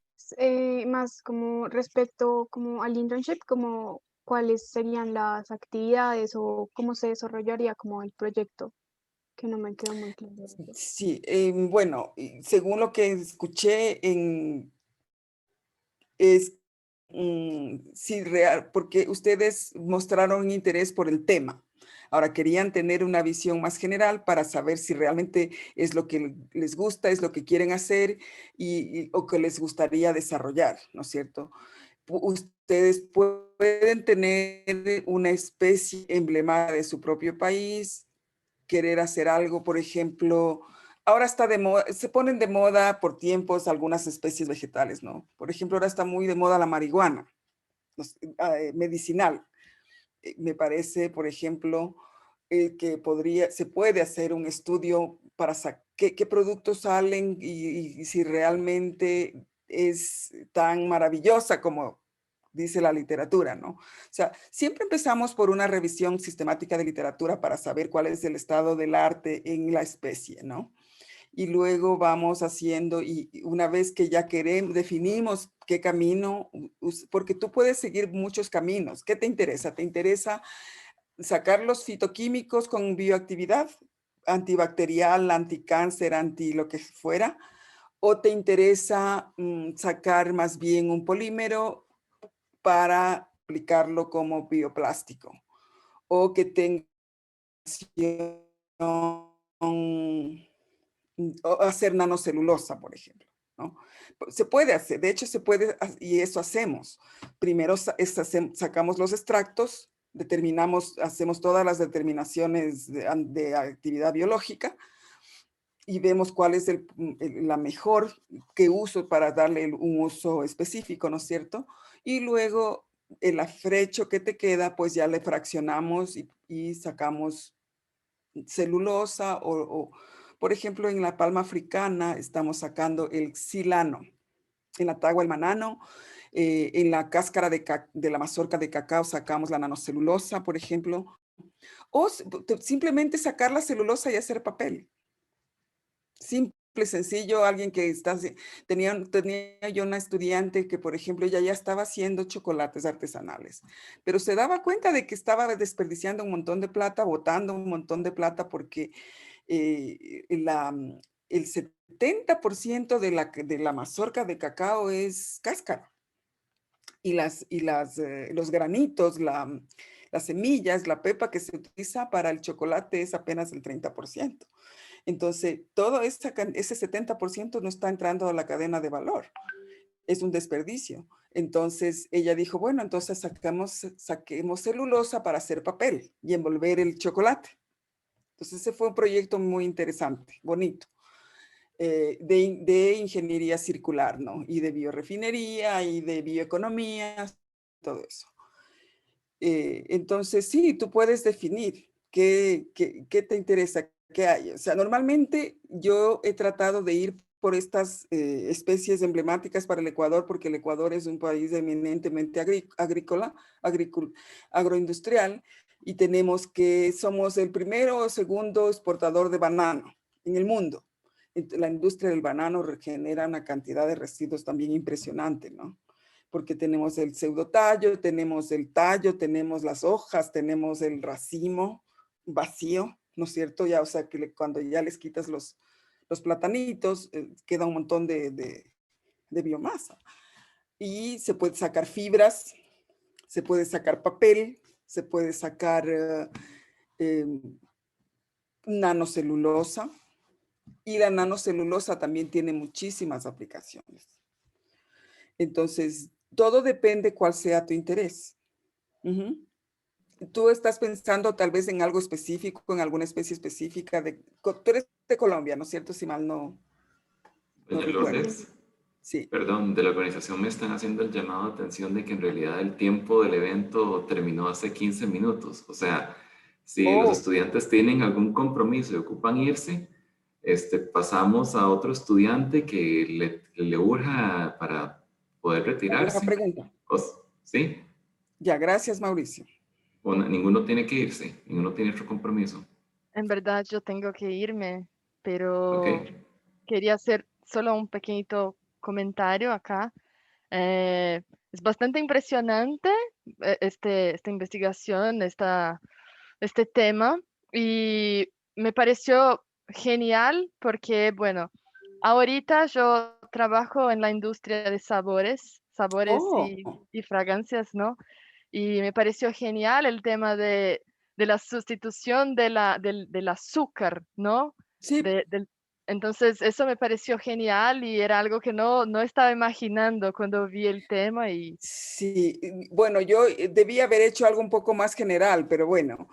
más como respecto como al internship, como cuáles serían las actividades o cómo se desarrollaría como el proyecto, que no me quedó muy claro. Sí, bueno, según lo que escuché es sí, real, porque ustedes mostraron interés por el tema. Ahora querían tener una visión más general para saber si realmente es lo que les gusta, es lo que quieren hacer o que les gustaría desarrollar, ¿no es cierto? Ustedes pueden tener una especie emblemática de su propio país, querer hacer algo, por ejemplo, ahora está de moda, se ponen de moda por tiempos algunas especies vegetales, ¿no? Por ejemplo, ahora está muy de moda la marihuana medicinal. Me parece, por ejemplo, que se puede hacer un estudio para saber qué productos salen y si realmente es tan maravillosa como dice la literatura, ¿no? O sea, siempre empezamos por una revisión sistemática de literatura para saber cuál es el estado del arte en la especie, ¿no? Y luego vamos haciendo, y una vez que ya definimos qué camino, porque tú puedes seguir muchos caminos. ¿Qué te interesa? ¿Te interesa sacar los fitoquímicos con bioactividad, antibacterial, anticáncer, anti lo que fuera? ¿O te interesa sacar más bien un polímero para aplicarlo como bioplástico? ¿O que tenga o hacer nanocelulosa, por ejemplo, ¿no? Se puede hacer, de hecho se puede, y eso hacemos. Primero sacamos los extractos, hacemos todas las determinaciones de actividad biológica y vemos cuál es la mejor que uso para darle un uso específico, ¿no es cierto? Y luego el afrecho que te queda, pues ya le fraccionamos y sacamos celulosa por ejemplo, en la palma africana estamos sacando el xilano, en la tagua el manano, en la cáscara de la mazorca de cacao sacamos la nanocelulosa, por ejemplo, o simplemente sacar la celulosa y hacer papel. Simple, sencillo, alguien que tenía yo una estudiante que, por ejemplo, ella ya estaba haciendo chocolates artesanales, pero se daba cuenta de que estaba desperdiciando un montón de plata, botando un montón de plata, porque el 70% de la mazorca de cacao es cáscara. Y los granitos, las semillas, la pepa que se utiliza para el chocolate es apenas el 30%. Entonces, todo ese 70% no está entrando a la cadena de valor. Es un desperdicio. Entonces, ella dijo, bueno, entonces saquemos celulosa para hacer papel y envolver el chocolate. Entonces, ese fue un proyecto muy interesante, bonito, de ingeniería circular, ¿no? Y de biorefinería y de bioeconomía, todo eso. Entonces, sí, tú puedes definir qué te interesa, qué hay. O sea, normalmente yo he tratado de ir por estas especies emblemáticas para el Ecuador, porque el Ecuador es un país eminentemente agroindustrial, y somos el primero o segundo exportador de banano en el mundo. La industria del banano genera una cantidad de residuos también impresionante, ¿no? Porque tenemos el pseudotallo, tenemos el tallo, tenemos las hojas, tenemos el racimo vacío, ¿no es cierto? Ya, o sea, que cuando ya les quitas los platanitos, queda un montón de biomasa. Y se puede sacar fibras, se puede sacar papel, se puede sacar nanocelulosa, y la nanocelulosa también tiene muchísimas aplicaciones. Entonces, todo depende cuál sea tu interés. Tú estás pensando tal vez en algo específico, en alguna especie específica. Tú eres de Colombia, ¿no es cierto? Si mal no Doña recuerdo. Lourdes, Sí. perdón, de la organización me están haciendo el llamado de atención de que en realidad el tiempo del evento terminó hace 15 minutos. O sea, si los estudiantes tienen algún compromiso y ocupan irse, pasamos a otro estudiante que le urja para poder retirarse. ¿Alguna pregunta? ¿Sí? Ya, gracias, Mauricio. Ninguno tiene que irse, ninguno tiene otro compromiso. En verdad yo tengo que irme, pero Ok. quería hacer solo un pequeñito comentario acá. Es bastante impresionante esta investigación, este tema, y me pareció genial porque, bueno, ahorita yo trabajo en la industria de sabores y fragancias, ¿no? Y me pareció genial el tema de la sustitución del azúcar, ¿no? Sí. Entonces, eso me pareció genial y era algo que no estaba imaginando cuando vi el tema. Sí, bueno, yo debía haber hecho algo un poco más general, pero bueno,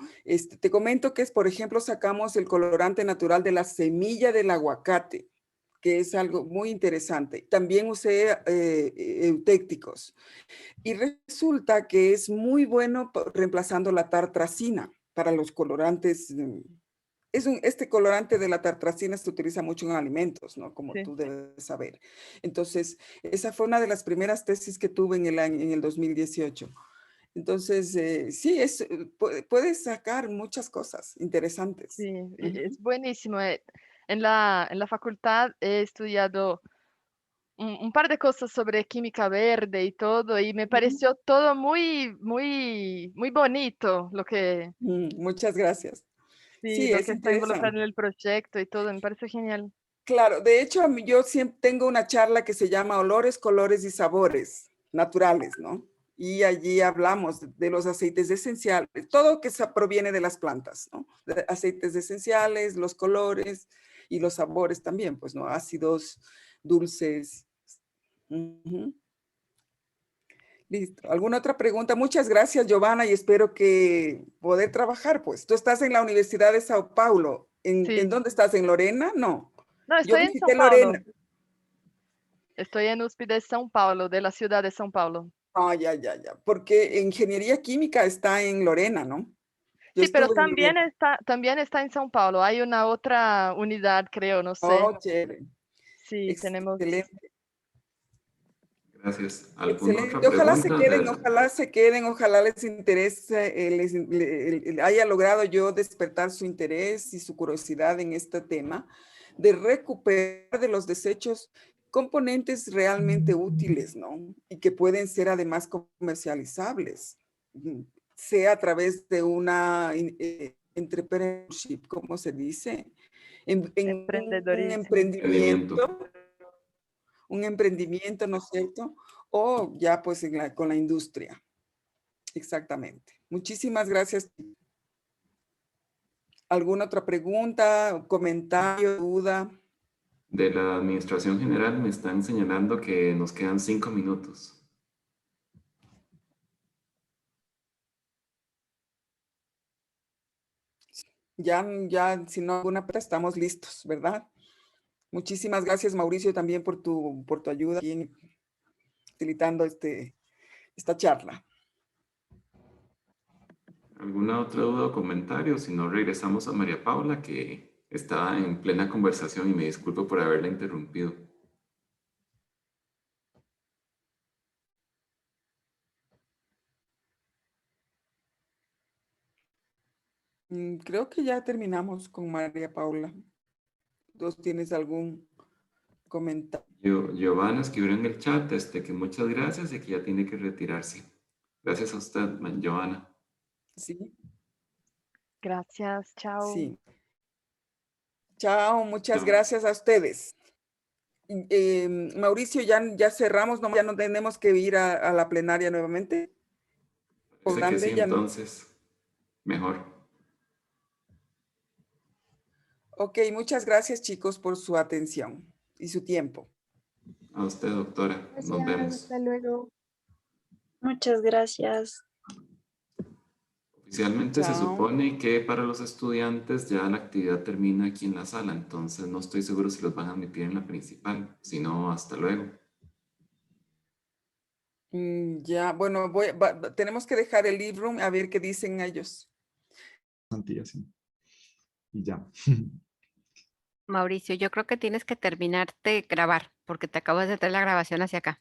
te comento que por ejemplo, sacamos el colorante natural de la semilla del aguacate, que es algo muy interesante. También usé eutécticos. Y resulta que es muy bueno reemplazando la tartrazina para los colorantes. Este colorante de la tartrazina se utiliza mucho en alimentos, ¿no? Como tú debes saber. Entonces, esa fue una de las primeras tesis que tuve en el 2018. Entonces, sí, puedes sacar muchas cosas interesantes. Sí, es buenísimo. En la facultad he estudiado un par de cosas sobre química verde y todo, y me pareció todo muy, muy, muy bonito lo que, muchas gracias. sí, Sí, lo es que está involucrado interesante. en el proyecto y todo, me parece genial. Claro, de hecho, yo siempre tengo una charla que se llama Olores, Colores y Sabores Naturales, ¿no? Y allí hablamos de los aceites esenciales, todo que proviene de las plantas, ¿no? De aceites esenciales, los colores y los sabores también, pues, ¿no? Ácidos, dulces. Listo. ¿Alguna otra pregunta? Muchas gracias, Giovanna, y espero que poder trabajar, pues. Tú estás en la Universidad de Sao Paulo. ¿En dónde estás? ¿En Lorena? No. No, Yo estoy en visité São Paulo. Lorena. Estoy en USP de São Paulo, de la ciudad de São Paulo. Ah, ya. Porque ingeniería química está en Lorena, ¿no? Yo Sí, pero estuve en Lorena. también está en São Paulo. Hay una otra unidad, creo, no sé. Oh, chévere. Sí, tenemos. Excelente. Gracias. ¿Alguna otra Excelente. Ojalá se pregunta? queden, ojalá les interese, haya logrado yo despertar su interés y su curiosidad en este tema. de recuperar de los desechos componentes realmente útiles, ¿no? Y que pueden ser además comercializables, sea a través de una entrepreneurship, ¿cómo se dice? Un Emprendedorismo. emprendimiento, ¿no es cierto? O ya pues con la industria. Exactamente. Muchísimas gracias. ¿Alguna otra pregunta, comentario, duda? De la Administración General me están señalando que nos quedan 5 minutos. Ya, si no alguna pregunta, estamos listos, ¿verdad? Muchísimas gracias, Mauricio, también por tu ayuda aquí facilitando esta charla. ¿Alguna otra duda o comentario? Si no, regresamos a María Paula, que estaba en plena conversación y me disculpo por haberla interrumpido. Creo que ya terminamos con María Paula. ¿Tú tienes algún comentario? Giovanna escribió en el chat que muchas gracias y que ya tiene que retirarse. Gracias a usted, Giovanna. Sí. Gracias, chao. Sí. Chao, muchas gracias a ustedes. Mauricio, ya cerramos, ya no tenemos que ir a la plenaria nuevamente. Parece que sí, entonces, mejor. Ok, muchas gracias, chicos, por su atención y su tiempo. A usted, doctora. Gracias, Nos vemos. hasta luego. Muchas gracias. Oficialmente se Chao. supone que para los estudiantes ya la actividad termina aquí en la sala, entonces no estoy seguro si los van a admitir en la principal, si no, hasta luego. Ya, bueno, tenemos que dejar el live room a ver qué dicen ellos. Y ya. Mauricio, yo creo que tienes que terminar de grabar porque te acabas de traer la grabación hacia acá.